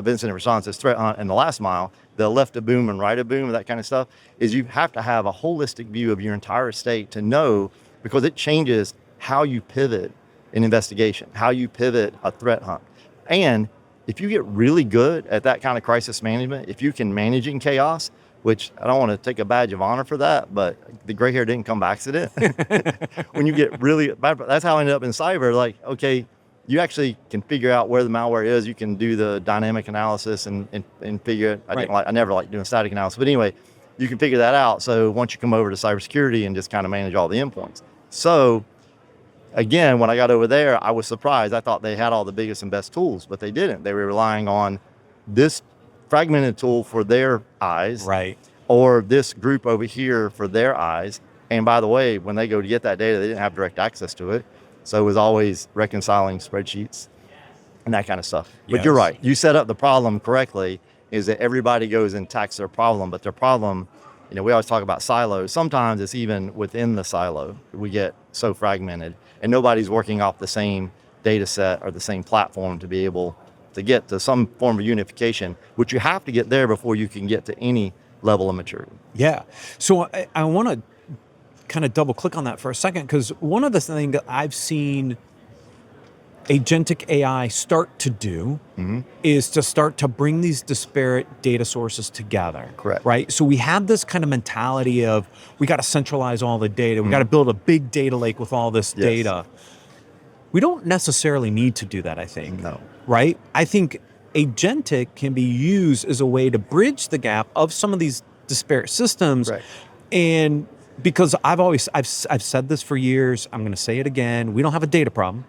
incident response, is threat hunt, and the last mile, the left of boom and right of boom, that kind of stuff, is you have to have a holistic view of your entire estate to know, because it changes how you pivot an investigation, how you pivot a threat hunt. And if you get really good at that kind of crisis management, if you can managing chaos, which I don't want to take a badge of honor for that, but the gray hair didn't come by accident. When you get really bad, that's how I ended up in cyber. Like, okay, you actually can figure out where the malware is. You can do the dynamic analysis and figure it. I never like doing static analysis, but anyway, you can figure that out. So once you come over to cybersecurity and just kind of manage all the endpoints. So again, when I got over there, I was surprised. I thought they had all the biggest and best tools, but they didn't. They were relying on this fragmented tool for their eyes, Right. or this group over here for their eyes. And by the way, when they go to get that data, they didn't have direct access to it. So it was always reconciling spreadsheets and that kind of stuff. But you're right. You set up the problem correctly, is that everybody goes and attacks their problem, but their problem, we always talk about silos. Sometimes it's even within the silo. We get so fragmented and nobody's working off the same data set or the same platform to be able to get to some form of unification, which you have to get there before you can get to any level of maturity. Yeah. So I want to kind of double click on that for a second, because one of the things that I've seen Agentic AI start to do is to start to bring these disparate data sources together. Correct. Right? So we have this kind of mentality of, we got to centralize all the data. We got to build a big data lake with all this data. We don't necessarily need to do that, I think. No. Right? I think Agentic can be used as a way to bridge the gap of some of these disparate systems. Right. And because I've said this for years, I'm going to say it again. We don't have a data problem.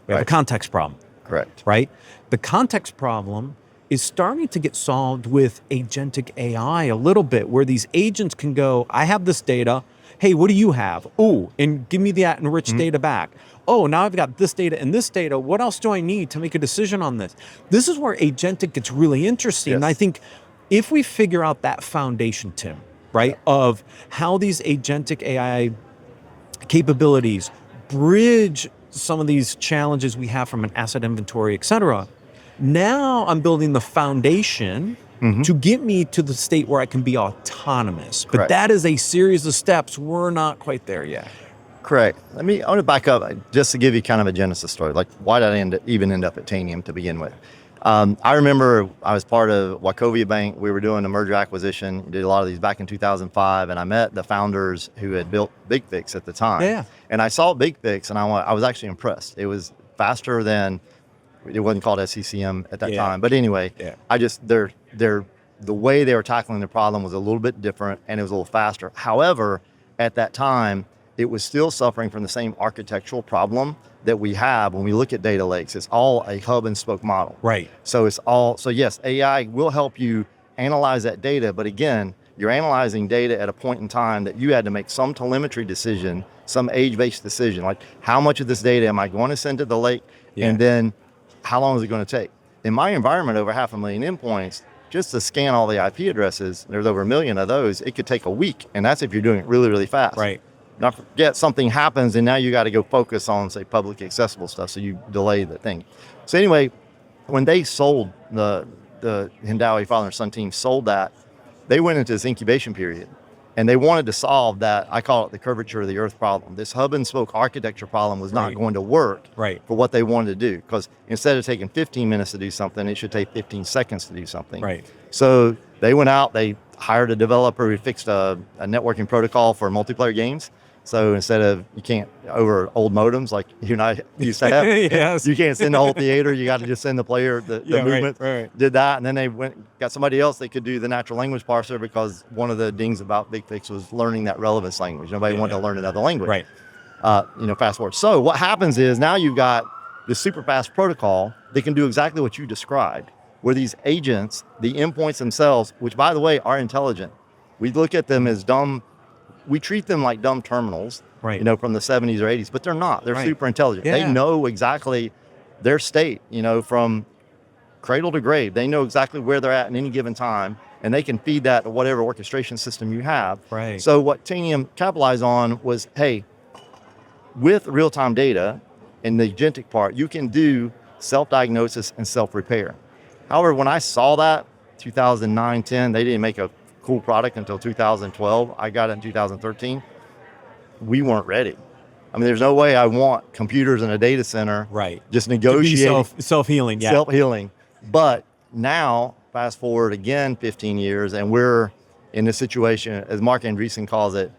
We have a context problem. Correct. Right? The context problem is starting to get solved with Agentic AI a little bit, where these agents can go, I have this data. Hey, what do you have? Oh, and give me that enriched data back. Oh, now I've got this data and this data. What else do I need to make a decision on this? This is where Agentic gets really interesting. And I think if we figure out that foundation, Tim, right, of how these Agentic AI capabilities bridge some of these challenges we have from an asset inventory, et cetera, now I'm building the foundation to get me to the state where I can be autonomous. But that is a series of steps. We're not quite there yet. Correct. I want to back up just to give you kind of a genesis story. Like, why did I even end up at Tanium to begin with? I remember I was part of Wachovia Bank. We were doing a merger acquisition. We did a lot of these back in 2005, and I met the founders who had built BigFix at the time. Yeah. And I saw BigFix, and I was actually impressed. It was faster than, it wasn't called SCCM at that time. But anyway, I just, the way they were tackling the problem was a little bit different, and it was a little faster. However, at that time, it was still suffering from the same architectural problem that we have when we look at data lakes. It's all a hub and spoke model. Right. So yes, AI will help you analyze that data, but again, you're analyzing data at a point in time that you had to make some telemetry decision, some age-based decision, like how much of this data am I going to send to the lake, and then how long is it going to take? In my environment, over 500,000 endpoints, just to scan all the IP addresses, there's over 1 million of those, it could take a week, and that's if you're doing it really, really fast. Right. Not forget something happens and now you got to go focus on, say, public accessible stuff, so you delay the thing. So anyway, when they sold the Hindawi father and son team sold that, they went into this incubation period and they wanted to solve that, I call it the curvature of the earth problem. This hub and spoke architecture problem was not going to work for what they wanted to do, because instead of taking 15 minutes to do something, it should take 15 seconds to do something. Right. So they went out, they hired a developer who fixed a networking protocol for multiplayer games. So instead of, you can't, over old modems like you and I used to have, you can't send the whole theater, you got to just send the player the movement. Did that, and then they got somebody else that could do the natural language parser, because one of the dings about BigFix was learning that relevance language. Nobody wanted to learn another language. Right. Fast forward. So what happens is now you've got this super fast protocol that can do exactly what you described, where these agents, the endpoints themselves, which by the way are intelligent, we look at them as dumb. We treat them like dumb terminals, from the 70s or 80s, but they're not. They're super intelligent. They know exactly their state, from cradle to grave. They know exactly where they're at any given time, and they can feed that to whatever orchestration system you have. Right. So what Tanium capitalized on was, hey, with real-time data in the agentic part, you can do self-diagnosis and self-repair. However, when I saw that, 2009, 10, they didn't make a cool product until 2012. I got it in 2013. We weren't ready. I mean, there's no way I want computers in a data center just negotiating. Self-healing. Yeah. Self-healing. But now, fast forward again 15 years, and we're in this situation, as Mark Andreessen calls it.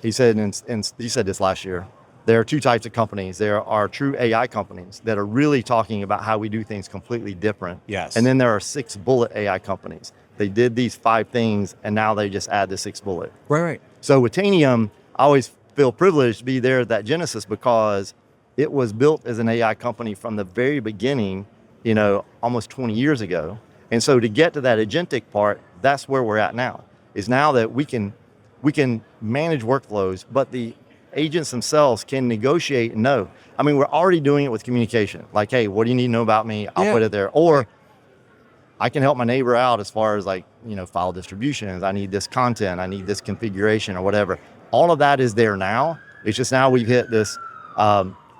He said this last year, there are two types of companies. There are true AI companies that are really talking about how we do things completely different. Yes. And then there are 6 bullet AI companies. They did these 5 things and now they just add the 6th bullet. Right. So with Tanium, I always feel privileged to be there at that genesis because it was built as an AI company from the very beginning, almost 20 years ago. And so to get to that agentic part, that's where we're at now, is now that we can manage workflows, but the agents themselves can negotiate and know. I mean, we're already doing it with communication. Like, hey, what do you need to know about me? I'll put it there. Or I can help my neighbor out as far as file distributions. I need this content. I need this configuration or whatever. All of that is there now. It's just now we've hit this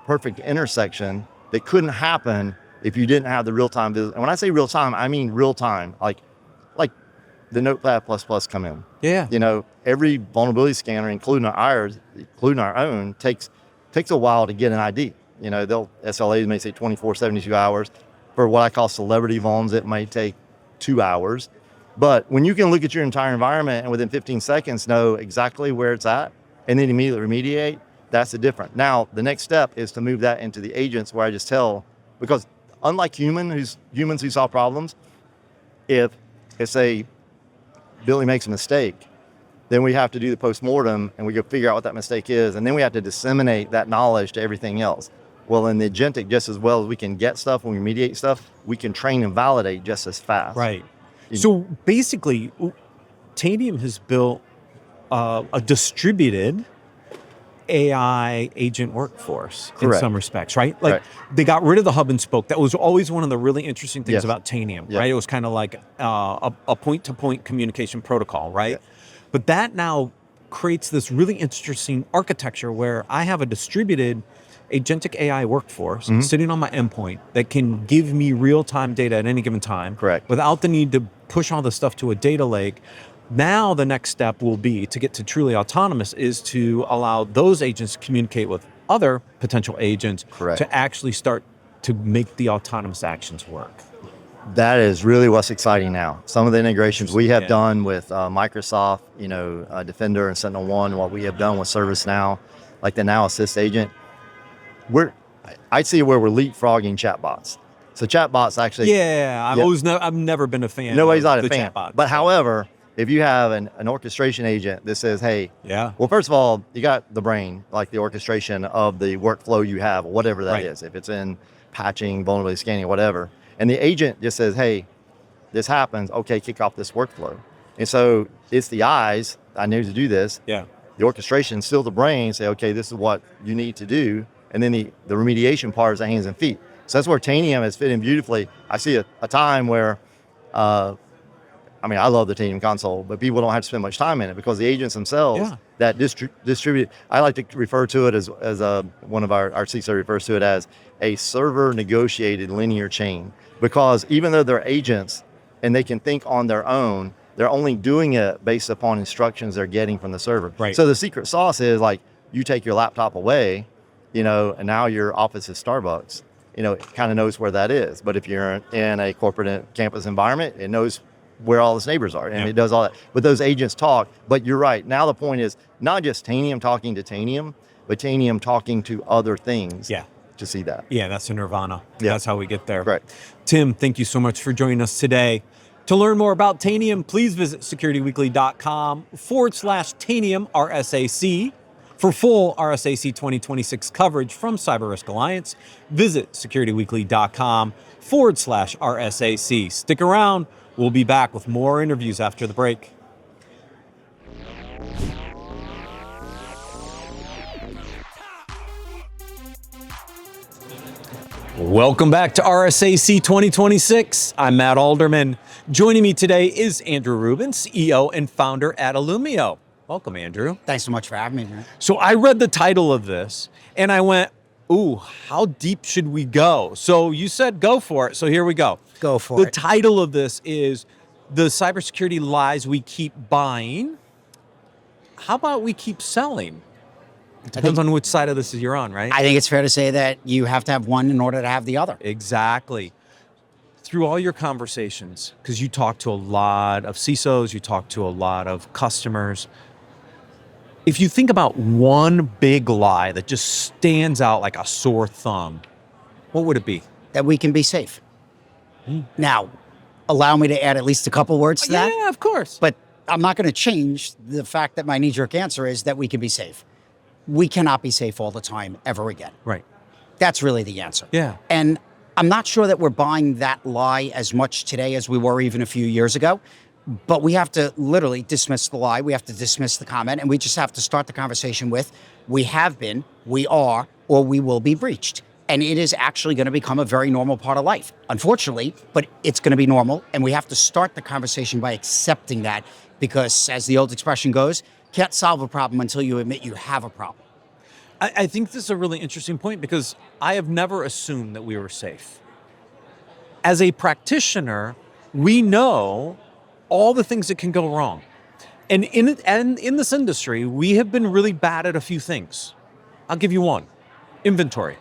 perfect intersection that couldn't happen if you didn't have the real-time visit. And when I say real-time, I mean real-time, like the Notepad++ come in. Yeah. Every vulnerability scanner, including our own, takes a while to get an ID. SLAs may say 24, 72 hours. For what I call celebrity vulns, it might take 2 hours. But when you can look at your entire environment and within 15 seconds know exactly where it's at and then immediately remediate, that's the difference. Now, the next step is to move that into the agents where I just tell, because unlike humans who solve problems, if say Billy makes a mistake, then we have to do the postmortem and we go figure out what that mistake is, and then we have to disseminate that knowledge to everything else. Well, in the agentic, just as well as we can get stuff and we remediate stuff, we can train and validate just as fast. Right. So basically, Tanium has built a distributed AI agent workforce in some respects, right? Like they got rid of the hub and spoke. That was always one of the really interesting things about Tanium, right? It was kind of like a point-to-point communication protocol, right? But that now creates this really interesting architecture where I have a distributed agentic AI workforce sitting on my endpoint that can give me real-time data at any given time without the need to push all the stuff to a data lake. Now the next step will be to get to truly autonomous is to allow those agents to communicate with other potential agents to actually start to make the autonomous actions work. That is really what's exciting now. Some of the integrations we have done with Microsoft, Defender and SentinelOne, what we have done with ServiceNow, like the Now Assist agent, I see where we're leapfrogging chatbots. So chatbots actually... I've never been a fan Nobody's of not a the fan. chatbot. But however, if you have an orchestration agent that says, hey, well, first of all, you got the brain, like the orchestration of the workflow you have, whatever that is. If it's in patching, vulnerability scanning, whatever. And the agent just says, hey, this happens. Okay, kick off this workflow. And so it's the eyes, I need to do this. The orchestration, still the brain, say, okay, this is what you need to do. And then the remediation part is the hands and feet. So that's where Tanium has fit in beautifully. I see a time where, I love the Tanium console, but people don't have to spend much time in it because the agents themselves that distribute, I like to refer to it as one of our CISO refers to it as a server negotiated linear chain. Because even though they're agents and they can think on their own, they're only doing it based upon instructions they're getting from the server. So the secret sauce is like, you take your laptop away, and now your office is Starbucks, it kind of knows where that is. But if you're in a corporate campus environment, it knows where all its neighbors are, and it does all that. But those agents talk, but you're right. Now the point is not just Tanium talking to Tanium, but Tanium talking to other things to see that. Yeah, that's a nirvana. That's how we get there. Right. Tim, thank you so much for joining us today. To learn more about Tanium, please visit securityweekly.com/Tanium RSAC. For full RSAC 2026 coverage from Cyber Risk Alliance, visit securityweekly.com/RSAC. Stick around. We'll be back with more interviews after the break. Welcome back to RSAC 2026. I'm Matt Alderman. Joining me today is Andrew Rubin, CEO and founder at Illumio. Welcome, Andrew. Thanks so much for having me, man. So I read the title of this and I went, ooh, how deep should we go? So you said go for it. So here we go. Go for it. The it. title of this is The Cybersecurity Lies We Keep Buying. How about we keep selling? It depends on which side of this you're on, right? I think it's fair to say that you have to have one in order to have the other. Exactly. Through all your conversations, because you talk to a lot of CISOs, you talk to a lot of customers, If you think about one big lie that just stands out like a sore thumb, what would it be? That we can be safe. Now, allow me to add at least a couple words to that. Yeah, of course. But I'm not going to change the fact that my knee-jerk answer is that we can be safe. We cannot be safe all the time ever again. Right. That's really the answer. Yeah. And I'm not sure that we're buying that lie as much today as we were even a few years ago. But we have to literally dismiss the lie. We have to dismiss the comment. And we just have to start the conversation with, we have been, we are, or we will be breached. And it is actually going to become a very normal part of life, unfortunately, but it's going to be normal. And we have to start the conversation by accepting that because, as the old expression goes, can't solve a problem until you admit you have a problem. I think this is a really interesting point because I have never assumed that we were safe. As a practitioner, we know all the things that can go wrong. And in this industry, we have been really bad at a few things. I'll give you one. Inventory.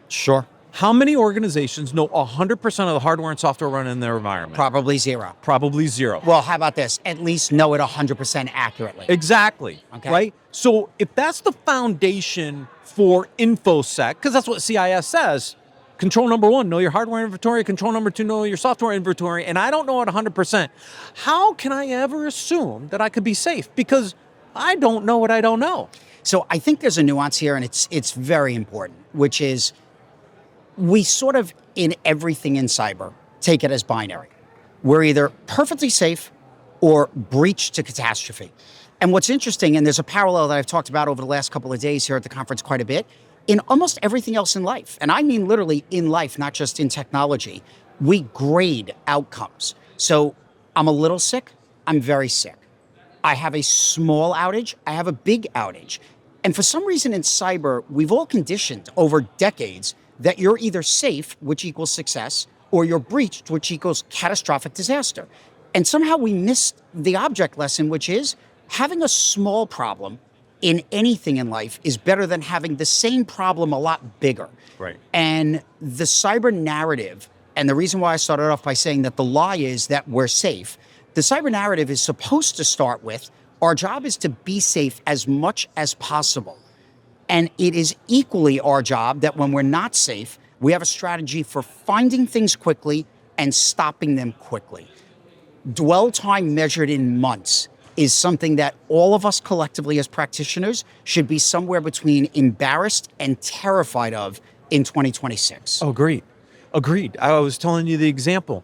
Sure. How many organizations know 100% of the hardware and software run in their environment? Probably zero. Probably zero. Well, how about this? At least know it 100% accurately. Exactly. Okay. Right? So if that's the foundation for InfoSec, because that's what CIS says, control number one, know your hardware inventory. Control number two, know your software inventory. And I don't know it 100%. How can I ever assume that I could be safe? Because I don't know what I don't know. So I think there's a nuance here, and it's very important, which is we sort of, in everything in cyber, take it as binary. We're either perfectly safe or breach to catastrophe. And what's interesting, and there's a parallel that I've talked about over the last couple of days here at the conference quite a bit, in almost everything else in life, and I mean literally in life, not just in technology, we grade outcomes. So I'm a little sick, I'm very sick. I have a small outage, I have a big outage. And for some reason in cyber, we've all conditioned over decades that you're either safe, which equals success, or you're breached, which equals catastrophic disaster. And somehow we missed the object lesson, which is having a small problem in anything in life is better than having the same problem a lot bigger. Right. And the cyber narrative, and the reason why I started off by saying that the lie is that we're safe, the cyber narrative is supposed to start with, our job is to be safe as much as possible. And it is equally our job that when we're not safe, we have a strategy for finding things quickly and stopping them quickly. Dwell time measured in months is something that all of us collectively as practitioners should be somewhere between embarrassed and terrified of in 2026. Oh, agreed. I was telling you the example.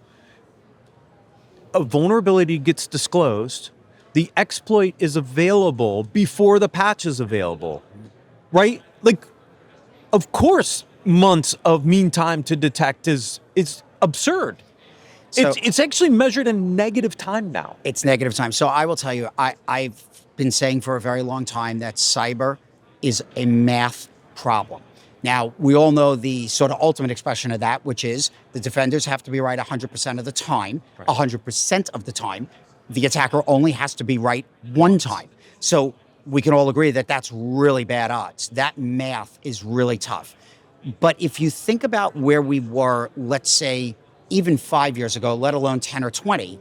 A vulnerability gets disclosed, the exploit is available before the patch is available. Right? Like, of course, months of mean time to detect is absurd. So, it's actually measured in negative time now. It's negative time. So I will tell you, I've been saying for a very long time that cyber is a math problem. Now, we all know the sort of ultimate expression of that, which is the defenders have to be right 100% of the time, 100% of the time. The attacker only has to be right one time. So we can all agree that that's really bad odds. That math is really tough. But if you think about where we were, let's say, even 5 years ago, let alone 10 or 20,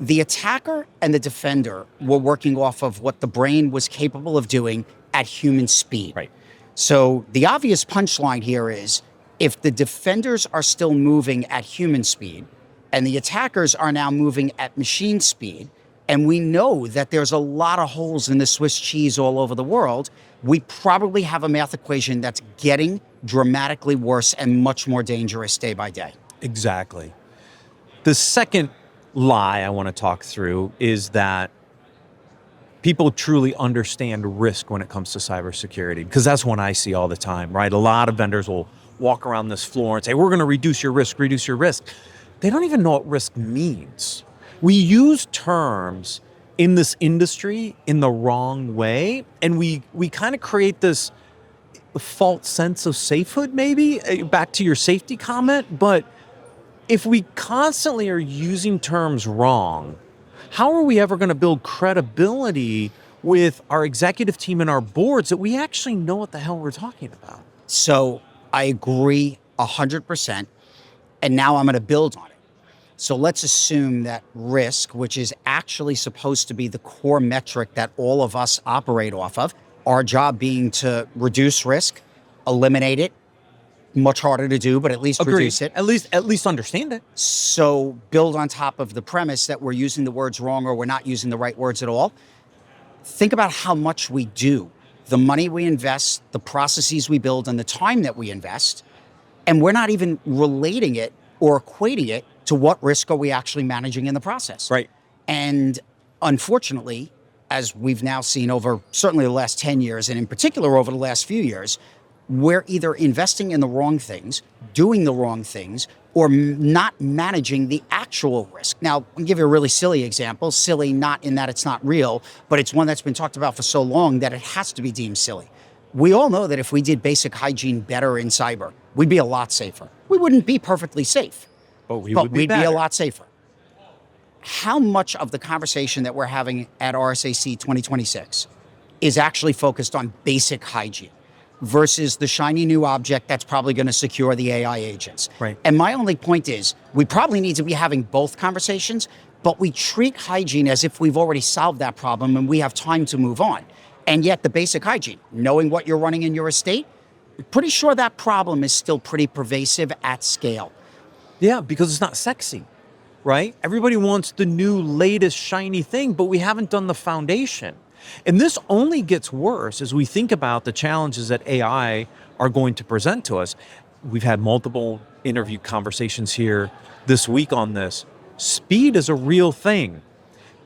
the attacker and the defender were working off of what the brain was capable of doing at human speed. Right. So the obvious punchline here is if the defenders are still moving at human speed and the attackers are now moving at machine speed, and we know that there's a lot of holes in the Swiss cheese all over the world, we probably have a math equation that's getting dramatically worse and much more dangerous day by day. Exactly. The second lie I want to talk through is that people truly understand risk when it comes to cybersecurity, because that's one I see all the time, right? A lot of vendors will walk around this floor and say, we're going to reduce your risk, reduce your risk. They don't even know what risk means. We use terms in this industry in the wrong way, and we kind of create this false sense of safehood, maybe, back to your safety comment. But if we constantly are using terms wrong, how are we ever going to build credibility with our executive team and our boards that we actually know what the hell we're talking about? So I agree 100%. And now I'm going to build on it. So let's assume that risk, which is actually supposed to be the core metric that all of us operate off of, our job being to reduce risk, eliminate it, much harder to do, but at least reduce it. At least understand it. So build on top of the premise that we're using the words wrong or we're not using the right words at all. Think about how much we do, the money we invest, the processes we build, and the time that we invest, and we're not even relating it or equating it to what risk are we actually managing in the process. Right. And unfortunately, as we've now seen over certainly the last 10 years, and in particular over the last few years, we're either investing in the wrong things, doing the wrong things, or not managing the actual risk. Now, I'll give you a really silly example. Silly not in that it's not real, but it's one that's been talked about for so long that it has to be deemed silly. We all know that if we did basic hygiene better in cyber, we'd be a lot safer. We wouldn't be perfectly safe, But we'd we'd be a better. lot safer. How much of the conversation that we're having at RSAC 2026 is actually focused on basic hygiene versus the shiny new object that's probably going to secure the AI agents? Right. And my only point is, we probably need to be having both conversations, but we treat hygiene as if we've already solved that problem and we have time to move on. And yet the basic hygiene, knowing what you're running in your estate, pretty sure that problem is still pretty pervasive at scale. Yeah, because it's not sexy, right? Everybody wants the new, latest, shiny thing, but we haven't done the foundation. And this only gets worse as we think about the challenges that AI are going to present to us. We've had multiple interview conversations here this week on this. Speed is a real thing.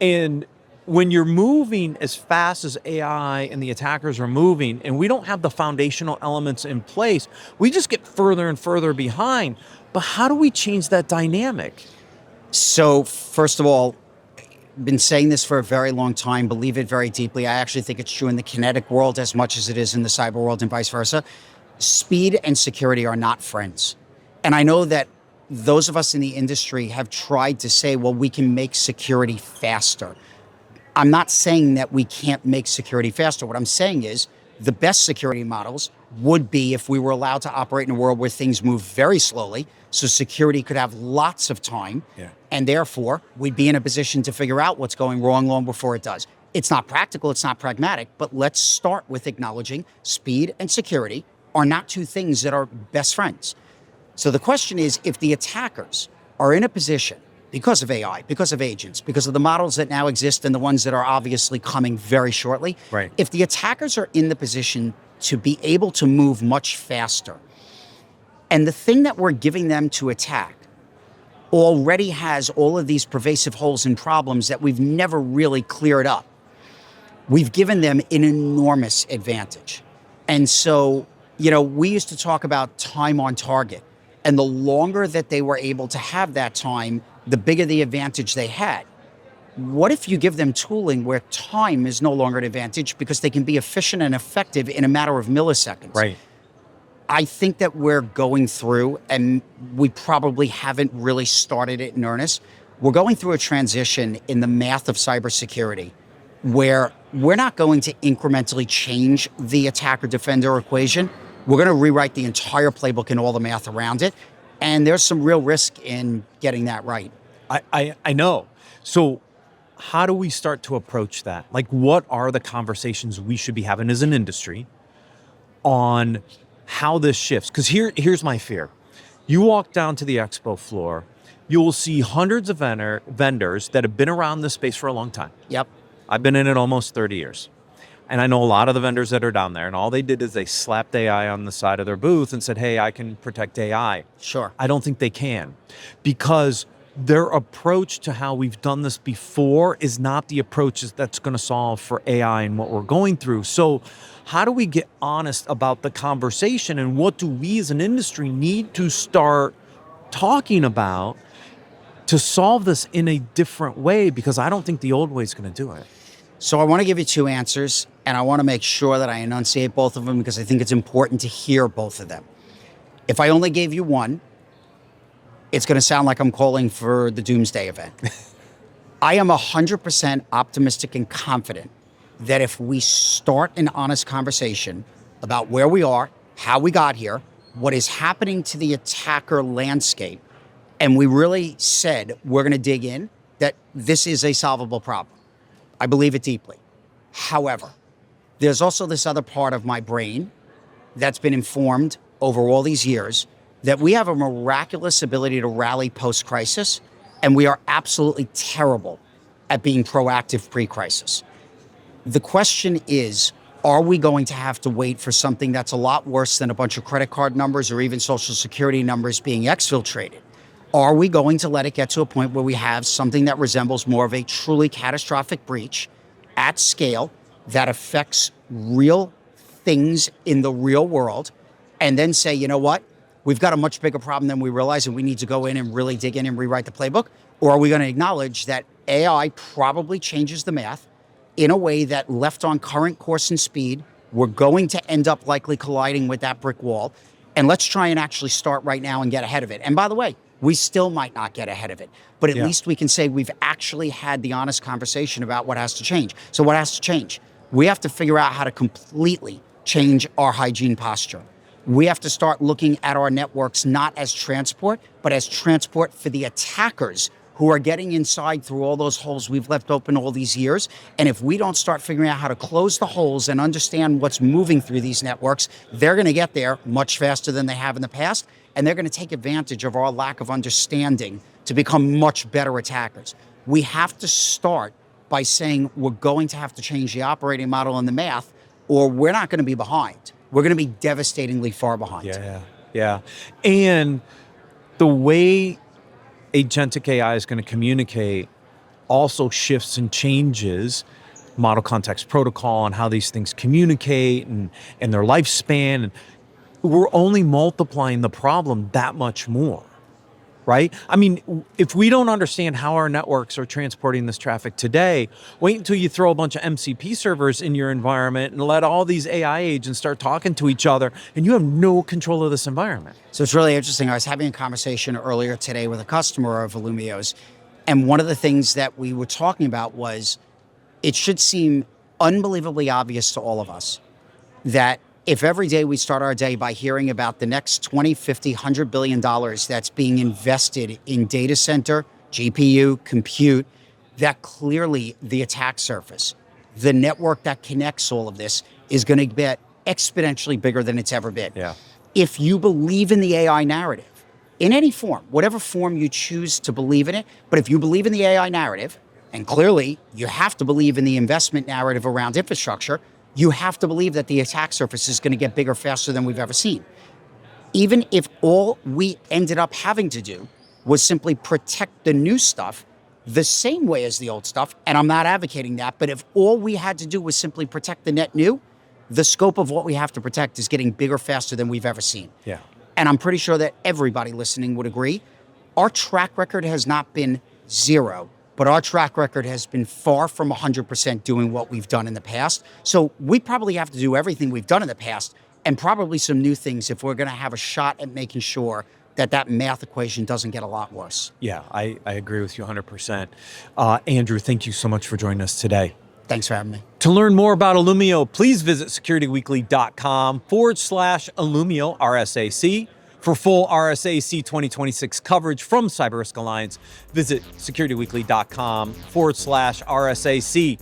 And when you're moving as fast as AI and the attackers are moving, and we don't have the foundational elements in place, we just get further and further behind. But how do we change that dynamic? So first of all, been saying this for a very long time, believe it very deeply. I actually think it's true in the kinetic world as much as it is in the cyber world and vice versa. Speed and security are not friends. And I know that those of us in the industry have tried to say, well, we can make security faster. I'm not saying that we can't make security faster. What I'm saying is the best security models would be if we were allowed to operate in a world where things move very slowly, so security could have lots of time, and therefore we'd be in a position to figure out what's going wrong long before it does. It's not practical, it's not pragmatic, but let's start with acknowledging speed and security are not two things that are best friends. So the question is, if the attackers are in a position, because of AI, because of agents, because of the models that now exist and the ones that are obviously coming very shortly, Right. if the attackers are in the position to be able to move much faster, and the thing that we're giving them to attack already has all of these pervasive holes and problems that we've never really cleared up, we've given them an enormous advantage. And so, we used to talk about time on target, and the longer that they were able to have that time, the bigger the advantage they had. What if you give them tooling where time is no longer an advantage because they can be efficient and effective in a matter of milliseconds? Right. I think that we're going through, and we probably haven't really started it in earnest, we're going through a transition in the math of cybersecurity where we're not going to incrementally change the attacker-defender equation. We're going to rewrite the entire playbook and all the math around it. And there's some real risk in getting that right. I know. So how do we start to approach that? Like, what are the conversations we should be having as an industry on how this shifts? Because here's my fear. You walk down to the expo floor, you will see hundreds of vendors that have been around this space for a long time. Yep. I've been in it almost 30 years. And I know a lot of the vendors that are down there, and all they did is they slapped AI on the side of their booth and said, hey, I can protect AI. Sure. I don't think they can, because their approach to how we've done this before is not the approach that's going to solve for AI and what we're going through. So how do we get honest about the conversation, and what do we as an industry need to start talking about to solve this in a different way? Because I don't think the old way is going to do it. So I want to give you two answers, and I want to make sure that I enunciate both of them because I think it's important to hear both of them. If I only gave you one, it's going to sound like I'm calling for the doomsday event. I am 100% optimistic and confident that if we start an honest conversation about where we are, how we got here, what is happening to the attacker landscape, and we really said, we're going to dig in, that this is a solvable problem. I believe it deeply. However, there's also this other part of my brain that's been informed over all these years that we have a miraculous ability to rally post-crisis, and we are absolutely terrible at being proactive pre-crisis. The question is, are we going to have to wait for something that's a lot worse than a bunch of credit card numbers or even social security numbers being exfiltrated? Are we going to let it get to a point where we have something that resembles more of a truly catastrophic breach at scale that affects real things in the real world, and then say, you know what, we've got a much bigger problem than we realize and we need to go in and really dig in and rewrite the playbook? Or are we going to acknowledge that AI probably changes the math in a way that, left on current course and speed, we're going to end up likely colliding with that brick wall, and let's try and actually start right now and get ahead of it? And by the way, we still might not get ahead of it, but at least we can say we've actually had the honest conversation about what has to change. So what has to change? We have to figure out how to completely change our hygiene posture. We have to start looking at our networks not as transport, but as transport for the attackers who are getting inside through all those holes we've left open all these years. And if we don't start figuring out how to close the holes and understand what's moving through these networks, they're going to get there much faster than they have in the past. And they're going to take advantage of our lack of understanding to become much better attackers. We have to start by saying we're going to have to change the operating model and the math, or we're not going to be behind. We're going to be devastatingly far behind. Yeah. And the way agentic AI is going to communicate also shifts and changes model context protocol and how these things communicate and their lifespan. And we're only multiplying the problem that much more, right? I mean, if we don't understand how our networks are transporting this traffic today, wait until you throw a bunch of MCP servers in your environment and let all these AI agents start talking to each other, and you have no control of this environment. So it's really interesting. I was having a conversation earlier today with a customer of Illumio's, and one of the things that we were talking about was, it should seem unbelievably obvious to all of us that if every day we start our day by hearing about the next 20, 50, $100 billion that's being invested in data center, GPU, compute, that clearly the attack surface, the network that connects all of this, is going to get exponentially bigger than it's ever been. Yeah. If you believe in the AI narrative, in any form, whatever form you choose to believe in it, but if you believe in the AI narrative, and clearly you have to believe in the investment narrative around infrastructure, you have to believe that the attack surface is going to get bigger faster than we've ever seen. Even if all we ended up having to do was simply protect the new stuff the same way as the old stuff, and I'm not advocating that, but if all we had to do was simply protect the net new, the scope of what we have to protect is getting bigger faster than we've ever seen. Yeah. And I'm pretty sure that everybody listening would agree. Our track record has not been zero, but our track record has been far from 100% doing what we've done in the past. So we probably have to do everything we've done in the past and probably some new things if we're going to have a shot at making sure that that math equation doesn't get a lot worse. Yeah, I agree with you 100%. Andrew, thank you so much for joining us today. Thanks for having me. To learn more about Illumio, please visit securityweekly.com/Illumio RSAC. For full RSAC 2026 coverage from Cyber Risk Alliance, visit securityweekly.com/RSAC.